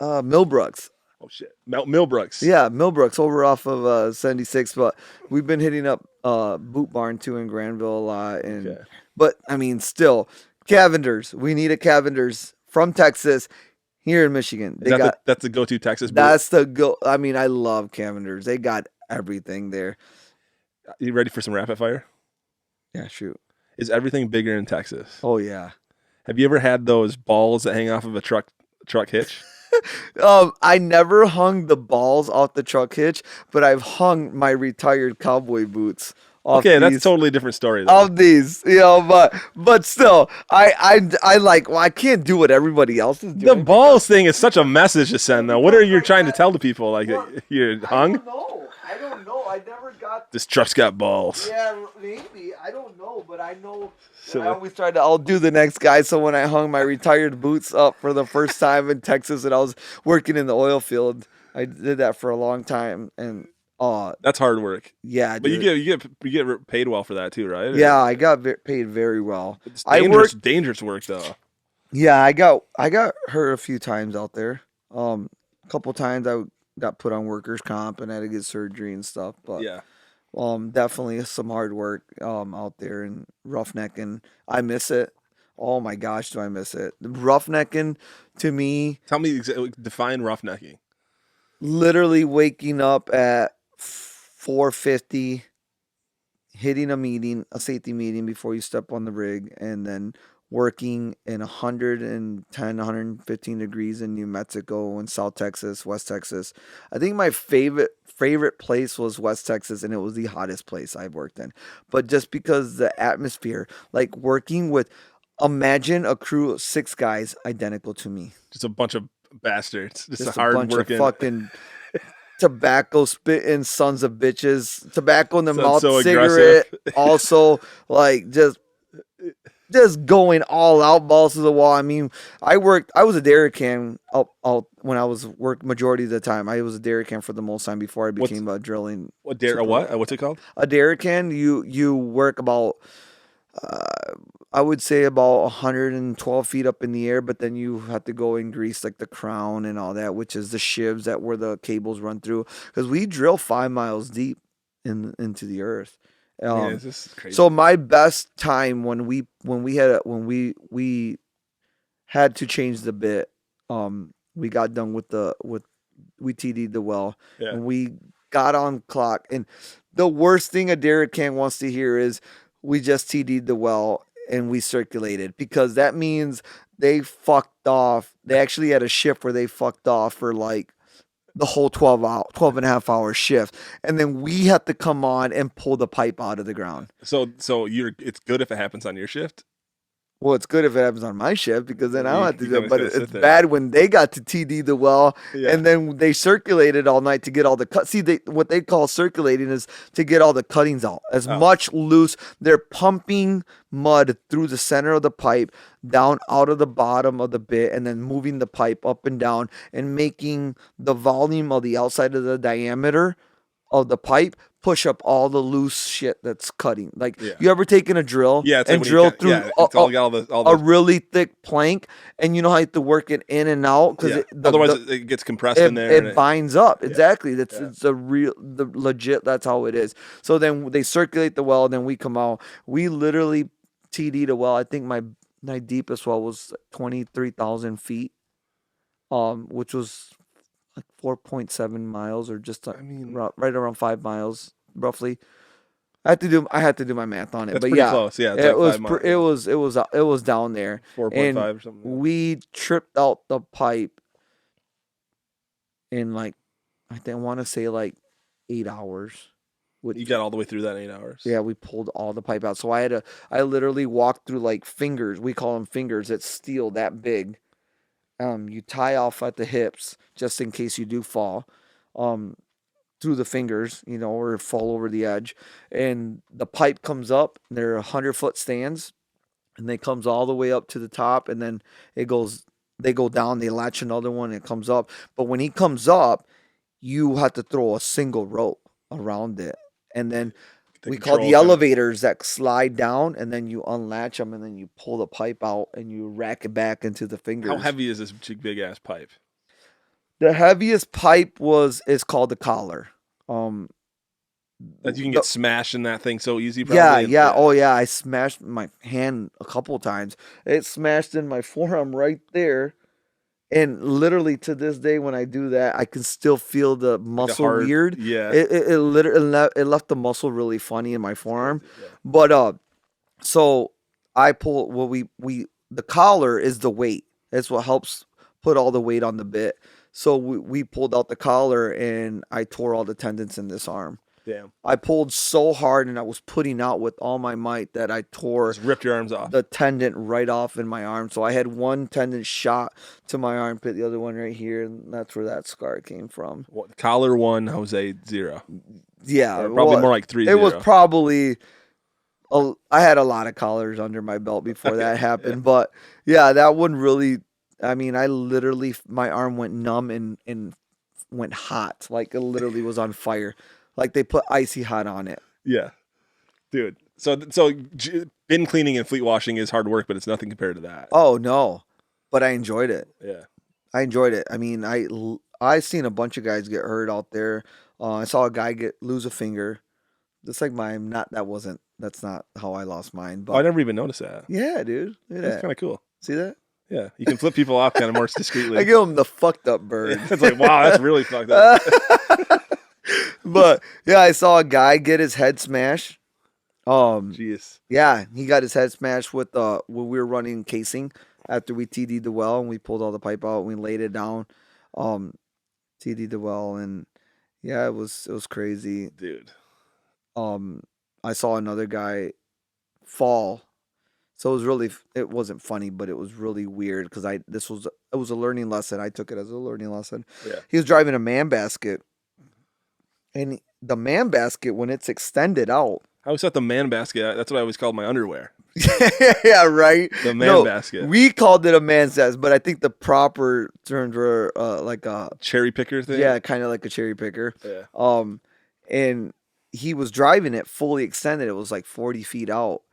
Millbrooks. Oh shit, Millbrooks. Yeah, Millbrooks over off of 76. But we've been hitting up Boot Barn too in Granville a lot. But I mean, still, Cavenders. We need a Cavenders from Texas here in Michigan. That's the go-to Texas boot. That's the go. I mean, I love Cavenders. They got everything there. You ready for some rapid fire? Yeah, shoot. Is everything bigger in Texas? Oh yeah. Have you ever had those balls that hang off of a truck hitch? I never hung the balls off the truck hitch, but I've hung my retired cowboy boots off. Okay, that's a totally different story though. Of these, but still, I like. Well, I can't do what everybody else is doing. The balls thing is such a message to send, though. What are you trying to tell the people? Like you're hung? I don't know. I never got. This truck's got balls. Yeah, maybe. I don't know, but I know. I always tried to outdo the next guy. So when I hung my retired boots up for the first time in Texas, and I was working in the oil field, I did that for a long time, and that's hard work. Yeah, but dude. you get paid well for that too, right? Yeah, I got paid very well. It's dangerous work though. Yeah, I got hurt a few times out there. A couple times I got put on workers' comp and had to get surgery and stuff. But yeah. Definitely some hard work out there and roughnecking. I miss it. Oh my gosh, do I miss it? Roughnecking to me. Tell me, define roughnecking. Literally waking up at 4:50, hitting a safety meeting before you step on the rig, and then working in 110, 115 degrees in New Mexico and South Texas, West Texas. I think my favorite place was West Texas, and it was the hottest place I've worked in. But just because the atmosphere, like working with Imagine a crew of 6 guys identical to me. Just a bunch of bastards. Just a A hard bunch working. of fucking tobacco spitting sons of bitches. Tobacco in the Sounds mouth, so cigarette. aggressive. Also, like just going all out, balls to the wall. I mean, I was a dairy can out when I was majority of the time. I was a dairy can for the most time before I became a drilling. What's it called? A dairy can, you work about, I would say about 112 feet up in the air, but then you have to go and grease like the crown and all that, which is the shivs that where the cables run through. Because we drill 5 miles deep into the earth. This is crazy. So my best time when we had to change the bit, we got done we TD'd the well, and we got on clock. And the worst thing a derrick can wants to hear is we just TD'd the well and we circulated, because that means they fucked off. They actually had a shift where they fucked off for like the whole 12 and a half hour shift, and then we have to come on and pull the pipe out of the ground. So it's good if it happens on your shift. Well, it's good if it happens on my shift, because then I don't have to you do it. gotta But sit it's there. bad when they got to TD the well, Yeah. and then they circulated all night to get all the cut. See, what they call circulating is to get all the cuttings out, as much loose. They're pumping mud through the center of the pipe, down out of the bottom of the bit, and then moving the pipe up and down and making the volume of the outside of the diameter of the pipe push up all the loose shit that's cutting. Like, you ever taken a drill it's and like drill through all a really thick plank, and you know how you have to work it in and out, because otherwise it gets compressed in there. It binds up. Exactly. It's the legit. That's how it is. So then they circulate the well, and then we come out. We literally TD'd a well. I think my deepest well was 23,000 feet, which was like 4.7 miles, or just right around 5 miles roughly. I had to do my math on it, That's but pretty close. Yeah, it's it like 5 miles. It was down there. 4.5 or something. We tripped out the pipe in like, I want to say like 8 hours. You got all the way through that in 8 hours. Yeah, we pulled all the pipe out. So I literally walked through like fingers. We call them fingers. It's steel that big. You tie off at the hips just in case you do fall, through the fingers, or fall over the edge. And the pipe comes up. They're 100-foot stands, and it comes all the way up to the top, and then they go down. They latch another one, and it comes up. But when he comes up, you have to throw a single rope around it, and then we call the elevators that slide down, and then you unlatch them, and then you pull the pipe out, and you rack it back into the fingers. How heavy is this big ass pipe? The heaviest pipe is called the collar. That you can get smashed in that thing so easy. Probably. Yeah. Oh yeah, I smashed my hand a couple of times. It smashed in my forearm right there. And literally to this day, when I do that, I can still feel the muscle weird. Yeah. It literally left the muscle really funny in my forearm. Yeah. But so I pull the collar is the weight. That's what helps put all the weight on the bit. So we pulled out the collar, and I tore all the tendons in this arm. Damn. I pulled so hard, and I was putting out with all my might that I tore. Just ripped your arms off. The tendon right off in my arm. So I had one tendon shot to my armpit, the other one right here, and that's where that scar came from. Collar 1, Jose 0. Yeah. Probably more like 3-0. It was probably... I had a lot of collars under my belt before that happened. But, yeah, that one really... I mean, I literally... My arm went numb and went hot. Like, it literally was on fire. Like they put icy hot on it. Yeah, dude. So bin cleaning and fleet washing is hard work, but it's nothing compared to that. Oh no, but I enjoyed it. Yeah, I enjoyed it. I mean, I seen a bunch of guys get hurt out there. I saw a guy lose a finger. Just like mine. That's not how I lost mine. But I never even noticed that. Yeah, dude. That's kind of cool. See that? Yeah, you can flip people off kind of more discreetly. I give them the fucked up bird. It's like, wow, that's really fucked up. But yeah, I saw a guy get his head smashed. Jeez. Yeah, he got his head smashed with when we were running casing after we TD'd the well, and we pulled all the pipe out and we laid it down. TD'd the well, and yeah, it was crazy, dude. I saw another guy fall So it wasn't funny, but it was really weird because it was a learning lesson. I took it as a learning lesson. Yeah. He was driving a man basket, and the man basket, when it's extended out. I always thought the man basket, that's what I always called my underwear. Yeah, right. The man basket. We called it a man's nest, but I think the proper terms were like a cherry picker thing. Yeah, kind of like a cherry picker. Yeah. And he was driving it fully extended. It was like 40 feet out.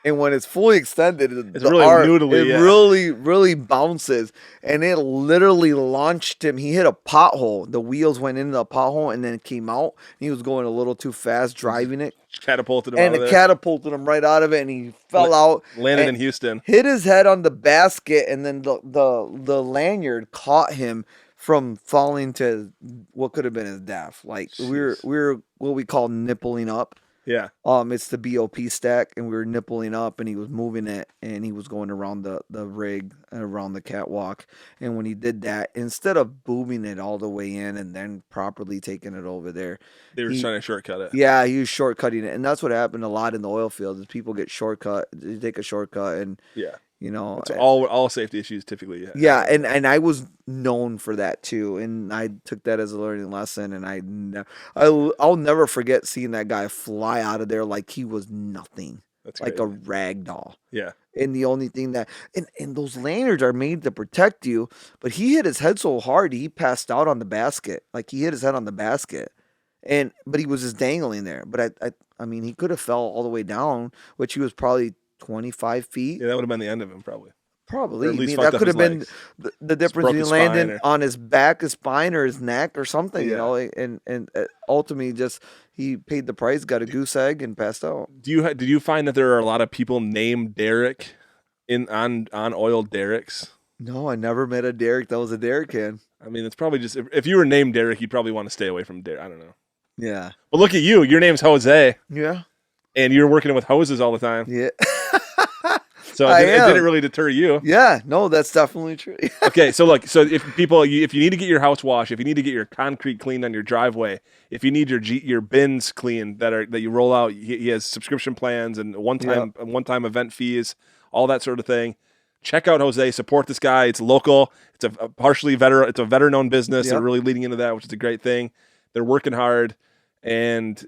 And when it's fully extended, it's really noodly. It really, really bounces. And it literally launched him. He hit a pothole. The wheels went into the pothole and then it came out. He was going a little too fast driving it. Catapulted him out of there. And it catapulted him right out of it. And he fell out. Landed in Houston. Hit his head on the basket. And then the lanyard caught him from falling to what could have been his death. Like, we were what we call nippling up. Yeah. It's the BOP stack, and we were nippling up, and he was moving it, and he was going around the rig and around the catwalk. And when he did that, instead of booming it all the way in and then properly taking it over there, they were trying to shortcut it. Yeah, he was shortcutting it, and that's what happened a lot in the oil field. Is people get shortcut, they take a shortcut, and you know, it's all safety issues typically. Yeah, and I was known for that too, and I took that as a learning lesson, and I'll never forget seeing that guy fly out of there like he was nothing. That's like a rag doll. Yeah. And the only thing that and those lanyards are made to protect you, but he hit his head so hard he passed out on the basket. Like he hit his head on the basket. But he was just dangling there. But I mean he could have fell all the way down, which he was probably 25 feet. Yeah, that would have been the end of him, probably. Probably. I mean, that could have been the difference between landing on his back, his spine, or his neck, or something. You know, and ultimately, just he paid the price, got a goose egg, and passed out. Did you find that there are a lot of people named Derek on oil derricks? No, I never met a Derek that was a Derek can. I mean, it's probably just if you were named Derek, you'd probably want to stay away from Derek. I don't know. Yeah. But look at you. Your name's Jose. Yeah. And you're working with hoses all the time. Yeah. So it didn't really deter you. Yeah, no, that's definitely true. Okay, so look, if you need to get your house washed, if you need to get your concrete cleaned on your driveway, if you need your bins cleaned that you roll out, he has subscription plans and one-time event fees, all that sort of thing. Check out Jose. Support this guy. It's local. It's a veteran-owned business. Yep. They're really leading into that, which is a great thing. They're working hard, and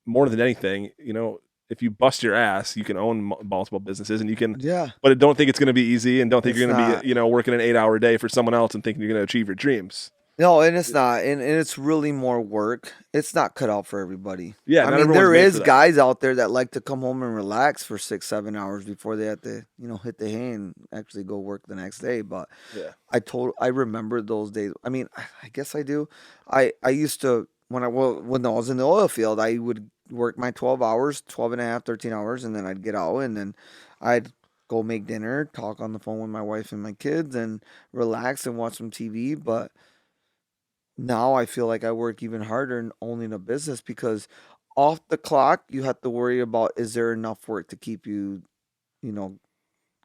more than anything, you know, if you bust your ass, you can own multiple businesses, and you can. Yeah. But don't think it's going to be easy, and don't think you're going to be, you know, working an 8-hour day for someone else and thinking you're going to achieve your dreams. No, and it's not, and it's really more work. It's not cut out for everybody. Yeah, I mean, there is guys out there that like to come home and relax for 6-7 hours before they have to, you know, hit the hay and actually go work the next day. But yeah, I remember those days. I mean, I guess I do. I used to when I was in the oil field, I would work my 12 hours, 12 and a half, 13 hours, and then I'd get out, and then I'd go make dinner, talk on the phone with my wife and my kids, and relax and watch some TV. But now I feel like I work even harder in owning a business because off the clock, you have to worry about, is there enough work to keep you, you know,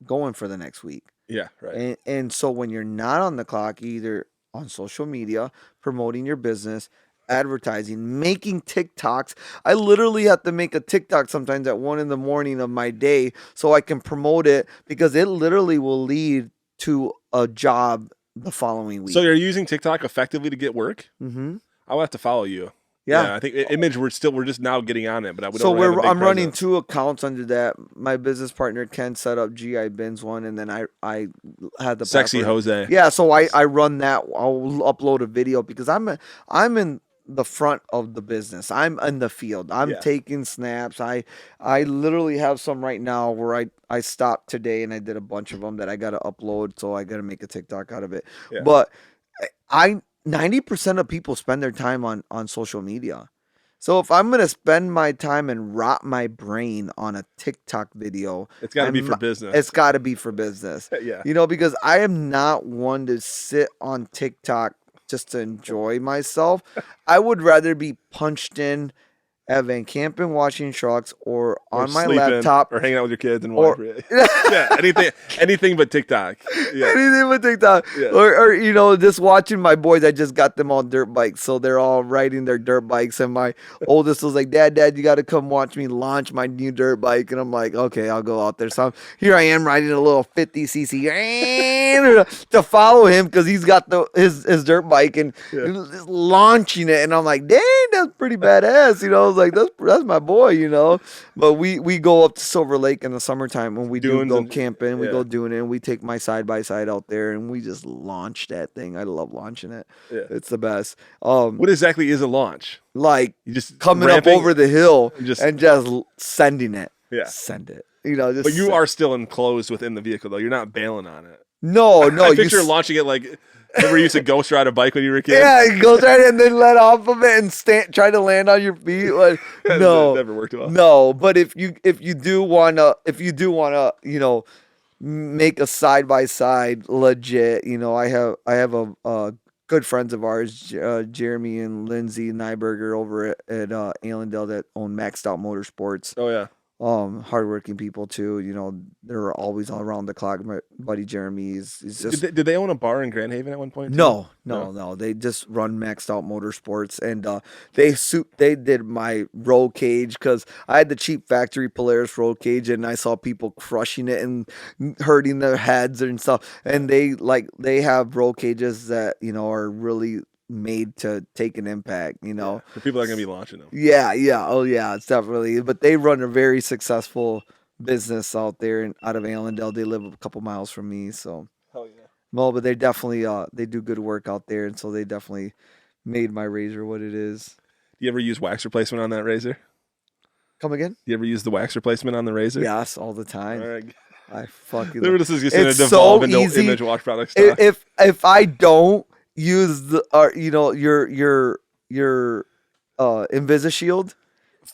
going for the next week? Yeah, right. And so when you're not on the clock, either on social media, promoting your business, advertising, making TikToks. I literally have to make a TikTok sometimes at 1 a.m. of my day so I can promote it because it literally will lead to a job the following week. So you're using TikTok effectively to get work? Mm-hmm. I'll have to follow you. Yeah, I think Image we're just now getting on it, but I'm running 2 accounts under that. My business partner Ken set up GI Bins one, and then I had the Sexy password. Jose. Yeah, so I run that. I'll upload a video because I'm in the front of the business. I'm in the field. I'm taking snaps. I literally have some right now where I stopped today and I did a bunch of them that I got to upload. So I got to make a TikTok out of it. Yeah. But 90% of people spend their time on social media. So if I'm going to spend my time and rot my brain on a TikTok video, it's got to be for business. It's got to be for business. Yeah. You know, because I am not one to sit on TikTok just to enjoy myself. I would rather be punched in I've been camping, watching trucks, or on my sleeping, laptop, or hanging out with your kids and or wife. Yeah, anything but TikTok. Yeah, anything but TikTok, Yeah. or just watching my boys. I just got them on dirt bikes, so they're all riding their dirt bikes. And my oldest was like, "Dad, you got to come watch me launch my new dirt bike." And I'm like, "Okay, I'll go out there." So here I am riding a little 50cc to follow him because he's got his dirt bike and just launching it. And I'm like, "Dang, that's pretty badass." I was like, "That's my boy," But we go up to Silver Lake in the summertime when we Dunes go and- camping. We yeah. go doing it, and we take my side by side out there, and we just launch that thing. I love launching it. Yeah. It's the best. What exactly is a launch? Like You just coming ramping? up over the hill and just- and just sending it. Yeah. Send it. Just But you send- are still enclosed within the vehicle, though. You're not bailing on it. no. I picture s- launching it like. Remember you used to ghost ride a bike when you were a kid? Yeah, go try it and then let off of it and try to land on your feet. Like, no, That never worked well. No, but if you do wanna make a side by side legit, I have a good friends of ours, Jeremy and Lindsay Nyberger over at Allendale that own Maxed Out Motorsports. Oh yeah. Hardworking people too. They're always around the clock. My buddy Jeremy is just Did they own a bar in Grand Haven at one point? too? no. They just run Maxed Out Motorsports, and they did my roll cage because I had the cheap factory Polaris roll cage, and I saw people crushing it and hurting their heads and stuff. And they have roll cages that are really made to take an impact. For people that are gonna be launching them. Yeah. Oh, yeah. It's definitely. But they run a very successful business out there and out of Allendale. They live a couple miles from me, so. Hell yeah. No, but they definitely they do good work out there, and so they definitely made my razor what it is. Do you ever use wax replacement on that razor? Come again? Do you ever use the wax replacement on the razor? Yes, all the time. All right. I fucking. This is just gonna It's devolve so into easy. image wash product stuff. If I don't use the your Invisishield.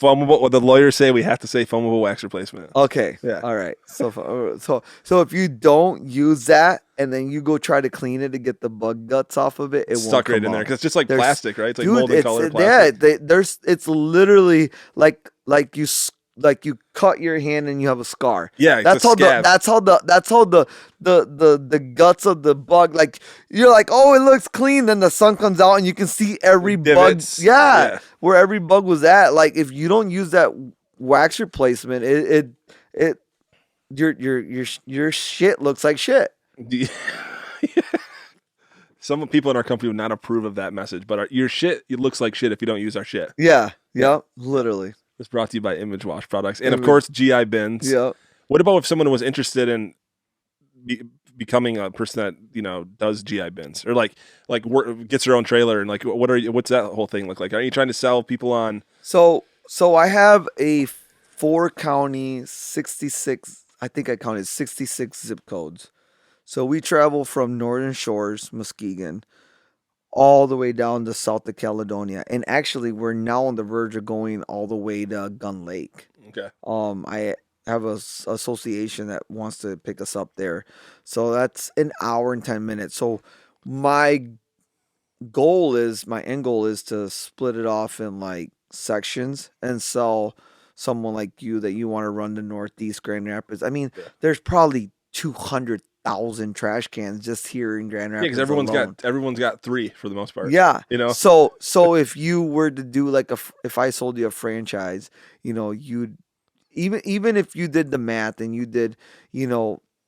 Foamable. What the lawyers say, we have to say foamable wax replacement. Okay. Yeah. All right. So if you don't use that and then you go try to clean it to get the bug guts off of it, it won't Stuck right come in there off. because it's just like There's- plastic, right? It's like Dude, molded colored plastic. it's literally like you cut your hand and you have a scar. Yeah, that's it's a how scab. that's how the guts of the bug, like, you're like, oh, it looks clean, then the sun comes out and you can see every Divots. bug. Yeah. Where every bug was at. Like, if you don't use that wax replacement, your shit looks like shit. Some people in our company would not approve of that message, but your shit, it looks like shit if you don't use our shit. Yeah. Literally. It's brought to you by Image Wash Products. And of Image- course, GI bins. Yeah. What about if someone was interested in becoming a person that, does GI bins or like gets their own trailer and like, what's that whole thing look like? Are you trying to sell people on? So I have a 4-county 66, I think I counted 66 zip codes. So we travel from Northern Shores, Muskegon, all the way down to South of Caledonia. And actually, we're now on the verge of going all the way to Gun Lake. Okay. I have a association that wants to pick us up there. So that's an hour and 10 minutes. So my end goal is to split it off in like sections and sell someone like you that you want to run to Northeast Grand Rapids. I mean, there's probably 200,000 trash cans just here in Grand Rapids. Yeah, because alone. everyone's got 3 for the most part. Yeah. So if you were to do like if I sold you a franchise, you'd even if you did the math and you did,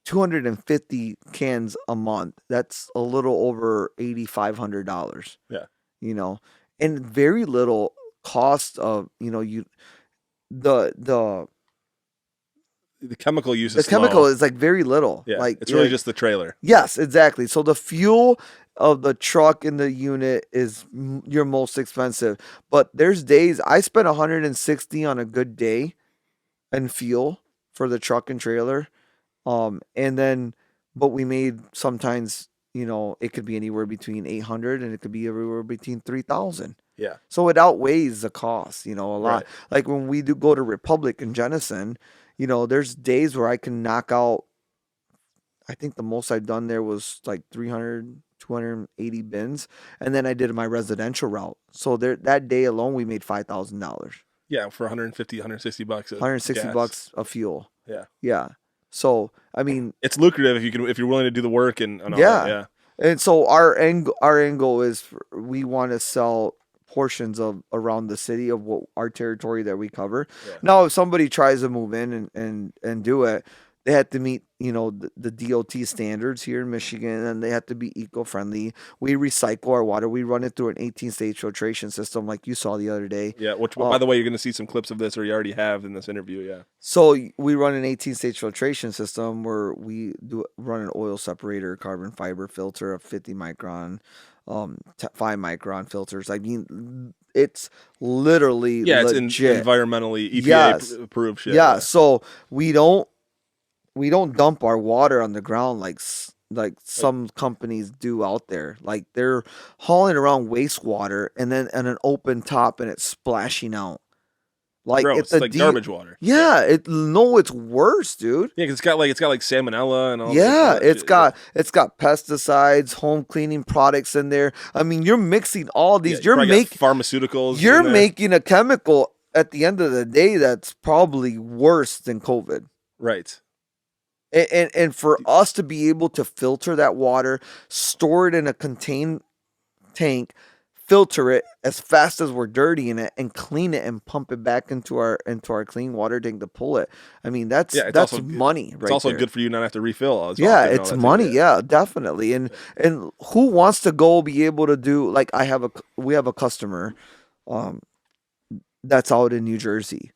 250 cans a month, that's a little over $8,500. Yeah. And very little cost of, the chemical use the is chemical low. is like very little. Yeah, Like, it's really just the trailer. yes, exactly. So the fuel of the truck in the unit is your most expensive. But there's days I spent 160 on a good day in fuel for the truck and trailer. But we made sometimes, it could be anywhere between 800 and it could be everywhere between 3,000. Yeah. So it outweighs the cost, a lot. Right. Like when we do go to Republic and Jenison, there's days where I can knock out, I think the most I've done there was like 300, 280 bins. And then I did my residential route. So that day alone, we made $5,000. Yeah, for 150, 160 bucks. 160 bucks of fuel. Yeah. Yeah. So, I mean, it's lucrative if you're willing to do the work and all yeah. that. Yeah. And so our angle is we want to sell portions of around the city of what our territory that we cover. Yeah. Now, if somebody tries to move in and do it, they have to meet, the DOT standards here in Michigan, and they have to be eco-friendly. We recycle our water. We run it through an 18-stage filtration system like you saw the other day. Yeah, which, by the way, you're going to see some clips of this, or you already have in this interview, yeah. So we run an 18-stage filtration system where we run an oil separator, carbon fiber filter, a 50 micron, 5 micron filters. I mean, it's literally legit. It's environmentally EPA approved shit. Yeah, so we don't dump our water on the ground like some companies do out there. Like they're hauling around wastewater and then on an open top and it's splashing out. Like gross. it's like garbage water. Yeah, it's worse, dude. Yeah, 'cause it's got like salmonella and all. Yeah, it's got pesticides, home cleaning products in there. I mean, you're mixing all these. Yeah, you're making pharmaceuticals. You're making a chemical at the end of the day that's probably worse than COVID. Right. And for us to be able to filter that water, store it in a contained tank, filter it as fast as we're dirtying it, and clean it and pump it back into our clean water tank to pull it. I mean, that's also money. It's also there. Good for you not to have to refill. Yeah, it's money. Yeah, definitely. And who wants to go be able to do like we have a customer, that's out in New Jersey.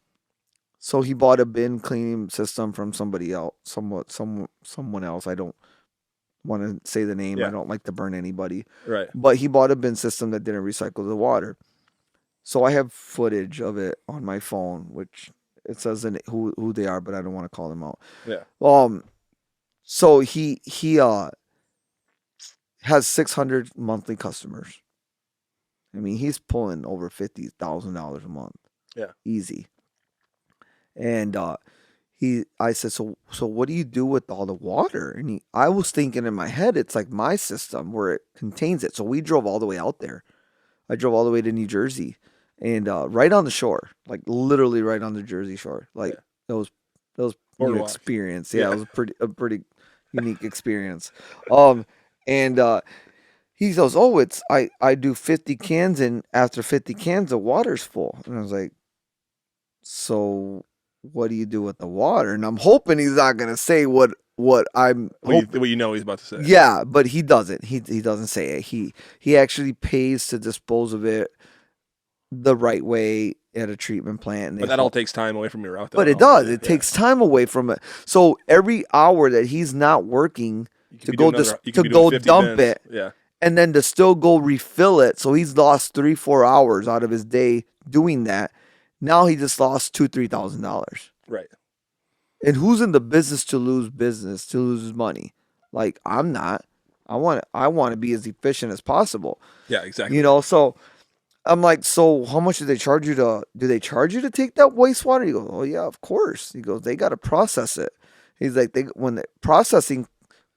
So he bought a bin cleaning system from somebody else, someone else. I don't want to say the name. Yeah. I don't like to burn anybody. Right. But he bought a bin system that didn't recycle the water. So I have footage of it on my phone, which it says who they are, but I don't want to call them out. Yeah. So he has 600 monthly customers. I mean, he's pulling over $50,000 a month. Yeah. Easy. And I said, so what do you do with all the water? And I was thinking in my head, it's like my system where it contains it. So we drove all the way out there. I drove all the way to New Jersey, and right on the shore, like literally right on the Jersey shore. Like that was an experience. Yeah, it was a pretty unique experience. And he goes, oh, I do 50 cans, and after 50 cans, the water's full. And I was like, so what do you do with the water? And I'm hoping he's not gonna say what I'm what you know he's about to say. Yeah, but he doesn't. He doesn't say it. He actually pays to dispose of it the right way at a treatment plant. But that all takes time away from your route. But it does. It takes time away from it. So every hour that he's not working to go dump it, and then to still go refill it. So he's lost 3-4 hours out of his day doing that. Now he just lost $2,000-$3,000. Right. And who's in the business to lose his money? Like, I'm not. I want to be as efficient as possible. Yeah, exactly. So I'm like, so how much do they charge you to take that wastewater? He goes, oh yeah, of course. He goes, they got to process it. He's like, when the processing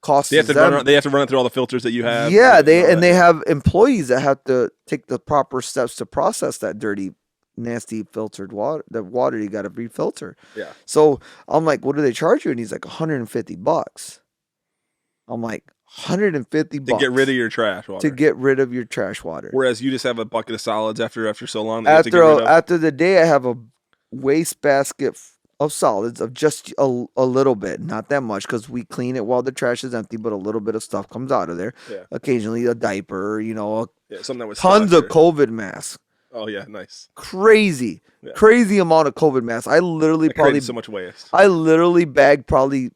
costs they have to run it through all the filters that you have. Yeah, they have employees that have to take the proper steps to process that dirty, nasty filtered water. The water you got to refilter. Yeah. So I'm like, what do they charge you? And he's like, $150. I'm like, $150 to get rid of your trash water. To get rid of your trash water. Whereas you just have a bucket of solids after so long. After the day, I have a waste basket of solids of just a little bit, not that much, because we clean it while the trash is empty, but a little bit of stuff comes out of there. Yeah. Occasionally a diaper, something that was tons of COVID masks. Oh yeah, nice. Crazy amount of COVID masks. I literally so much waste. I literally bagged probably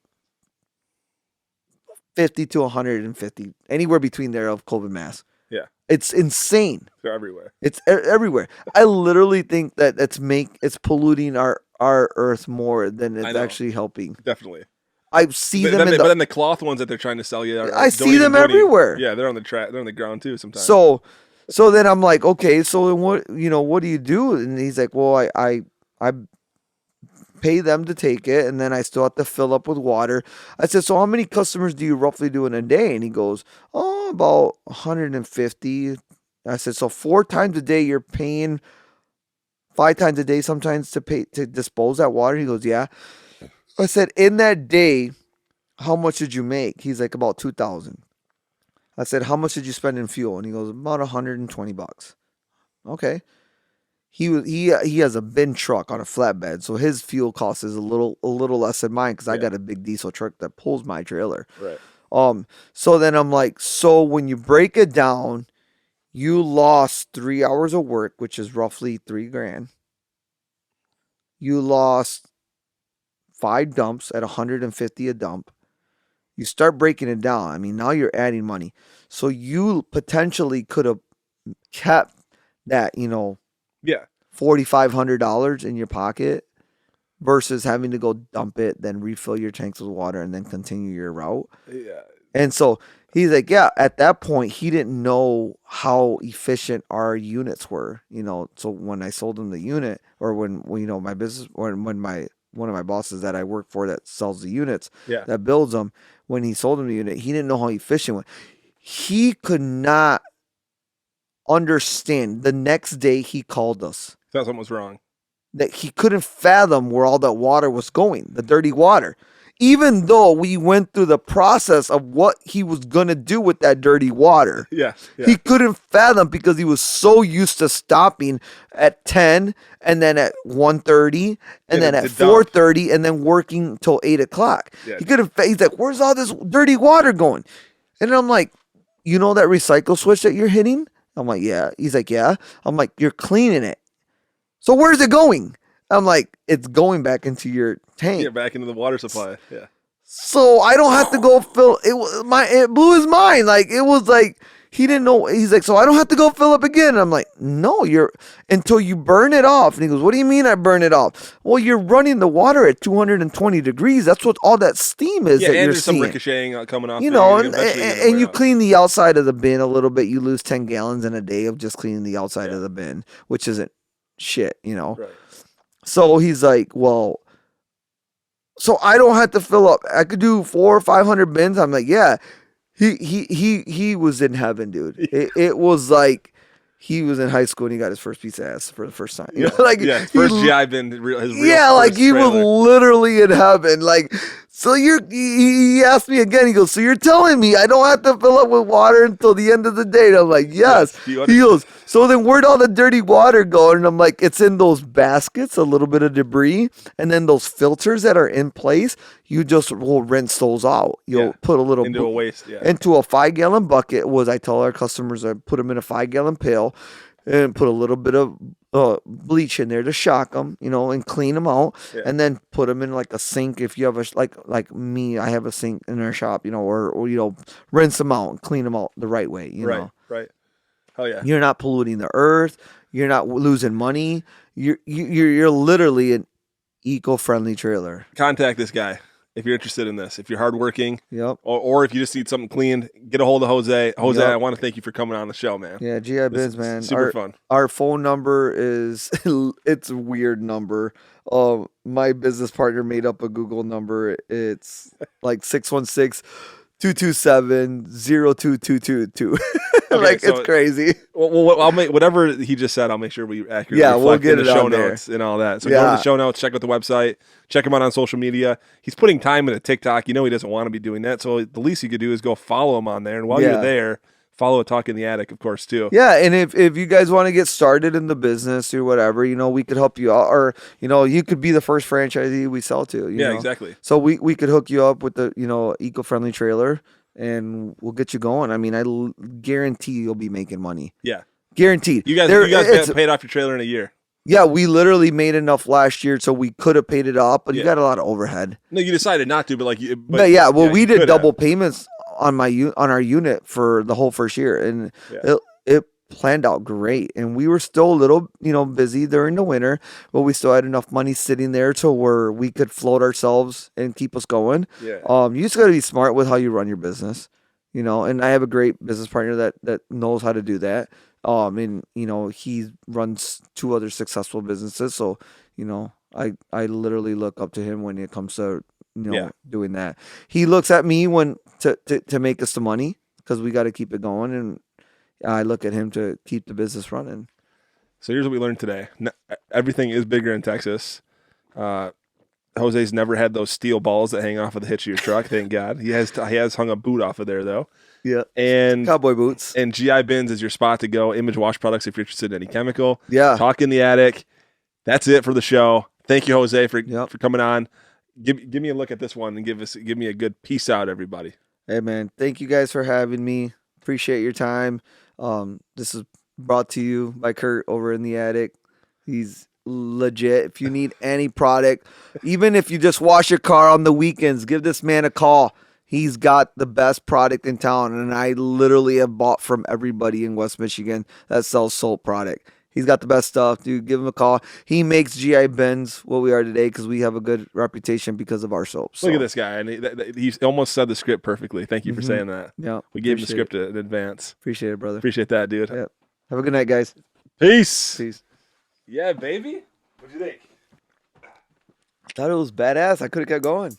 50 to 150, anywhere between there, of COVID masks. Yeah. It's insane. They're everywhere. It's everywhere. I literally think that it's polluting our earth more than it's actually helping. Definitely. I see them but then the cloth ones that they're trying to sell you I see them everywhere. They're on the ground too sometimes. So then I'm like, okay, so what do you do? And he's like, well, I pay them to take it, and then I still have to fill up with water. I said, so how many customers do you roughly do in a day? And he goes, oh, about 150. I said, so 4 times a day you're paying 5 times a day sometimes to dispose that water? He goes, yeah. I said, in that day, how much did you make? He's like, about 2,000. I said, how much did you spend in fuel? And he goes, about $120. Okay. He has a bin truck on a flatbed, so his fuel cost is a little less than mine because I got a big diesel truck that pulls my trailer. Right. So then I'm like, so when you break it down, you lost 3 hours of work, which is roughly $3,000. You lost 5 dumps at $150 a dump. You start breaking it down. I mean, now you're adding money. So you potentially could have kept that, Yeah. $4,500 in your pocket versus having to go dump it, then refill your tanks with water, and then continue your route. Yeah. And so he's like, yeah, at that point, he didn't know how efficient our units were, So when I sold him the unit, or when my business, or when one of my bosses that I work for that sells the units, that builds them, when he sold him the unit, he didn't know how efficient it was. He could not understand. The next day he called us. Thought something was wrong. That he couldn't fathom where all that water was going, the dirty water. Even though we went through the process of what he was going to do with that dirty water. Yeah. He couldn't fathom because he was so used to stopping at 10 and then at 1:30 and then at 4:30 and then working till 8 o'clock. Yeah. He's like, where's all this dirty water going? And I'm like, you know that recycle switch that you're hitting? I'm like, yeah. He's like, yeah. I'm like, you're cleaning it. So where's it going? I'm like, it's going back into your tank. Yeah, back into the water supply. Yeah. So I don't have to go fill it. It blew his mind. Like, it was like he didn't know. He's like, so I don't have to go fill up again. And I'm like, no, until you burn it off. And he goes, what do you mean I burn it off? Well, you're running the water at 220 degrees. That's what all that steam is. Yeah, that and you're there's seeing. some ricocheting coming off. And you clean the outside of the bin a little bit. You lose 10 gallons in a day of just cleaning the outside of the bin, which isn't shit, Right. So he's like, well, so I don't have to fill up. I could do 400 or 500 bins. I'm like, yeah. He was in heaven, dude. It was like he was in high school and he got his first piece of ass for the first time. First GI bin. His real like he trailer. was literally in heaven. Like, so he asked me again. He goes, so you're telling me I don't have to fill up with water until the end of the day? And I'm like, yes. He goes, so then where'd all the dirty water go? And I'm like, it's in those baskets, a little bit of debris, and then those filters that are in place. You just will rinse those out. You'll put a little into a waste, into a 5-gallon bucket. I tell our customers, I put them in a 5-gallon pail and put a little bit of bleach in there to shock them, and clean them out, and then put them in like a sink. If you have a like me, I have a sink in our shop, or rinse them out and clean them out the right way. Right. Oh yeah. You're not polluting the earth. You're not losing money. You're literally an eco-friendly trailer. Contact this guy if you're interested in this. If you're hardworking, yep, or if you just need something cleaned, get a hold of Jose. Jose, yep. I want to thank you for coming on the show, man. Yeah, GI Bins, man. Super fun. Our phone number is it's a weird number. My business partner made up a Google number. It's like 616-227-0222. Okay, so, it's crazy. Well, I'll make whatever he just said. I'll make sure we accurately we'll get in the show notes and all that. So go to the show notes, check out the website, check him out on social media. He's putting time into TikTok. He doesn't want to be doing that. So the least you could do is go follow him on there. And while you're there, follow a Talk in the Attic, of course, too. Yeah, and if you guys want to get started in the business or whatever, we could help you out, or you could be the first franchisee we sell to. You know? Exactly. So we could hook you up with the eco-friendly trailer, and we'll get you going. I mean, I guarantee you'll be making money. Yeah, guaranteed. You guys paid off your trailer in a year. Yeah, we literally made enough last year, so we could have paid it off, but you got a lot of overhead. No, you decided not to, but we did double payments on our unit for the whole first year, and it planned out great. And we were still a little busy during the winter, but we still had enough money sitting there to where we could float ourselves and keep us going. You just got to be smart with how you run your business, and I have a great business partner that knows how to do that. And he runs 2 other successful businesses, so I literally look up to him when it comes to doing that. He looks at me to make us the money, because we got to keep it going, and I look at him to keep the business running. So here's what we learned today. Everything is bigger in Texas. Jose's never had those steel balls that hang off of the hitch of your truck. Thank God. He has hung a boot off of there though. Yeah. And cowboy boots. And GI Bins is your spot to go. Image Wash Products if you're interested in any chemical. Yeah. Talk in the Attic. That's it for the show. Thank you, Jose, for coming on. Give me a look at this one and give me a good peace out, everybody. Hey man, thank you guys for having me. Appreciate your time. This is brought to you by Kurt over in the Attic. He's legit. If you need any product, even if you just wash your car on the weekends, give this man a call. He's got the best product in town, and I literally have bought from everybody in West Michigan that sells soap product. He's got the best stuff, dude. Give him a call. He makes GI Bins what we are today because we have a good reputation because of our soap. So. Look at this guy, and he almost said the script perfectly. Thank you for saying that. Yeah, we gave him the script in advance. Appreciate it, brother. Appreciate that, dude. Yep. Have a good night, guys. Peace. Peace. Yeah, baby. What'd you think? Thought it was badass. I could have kept going.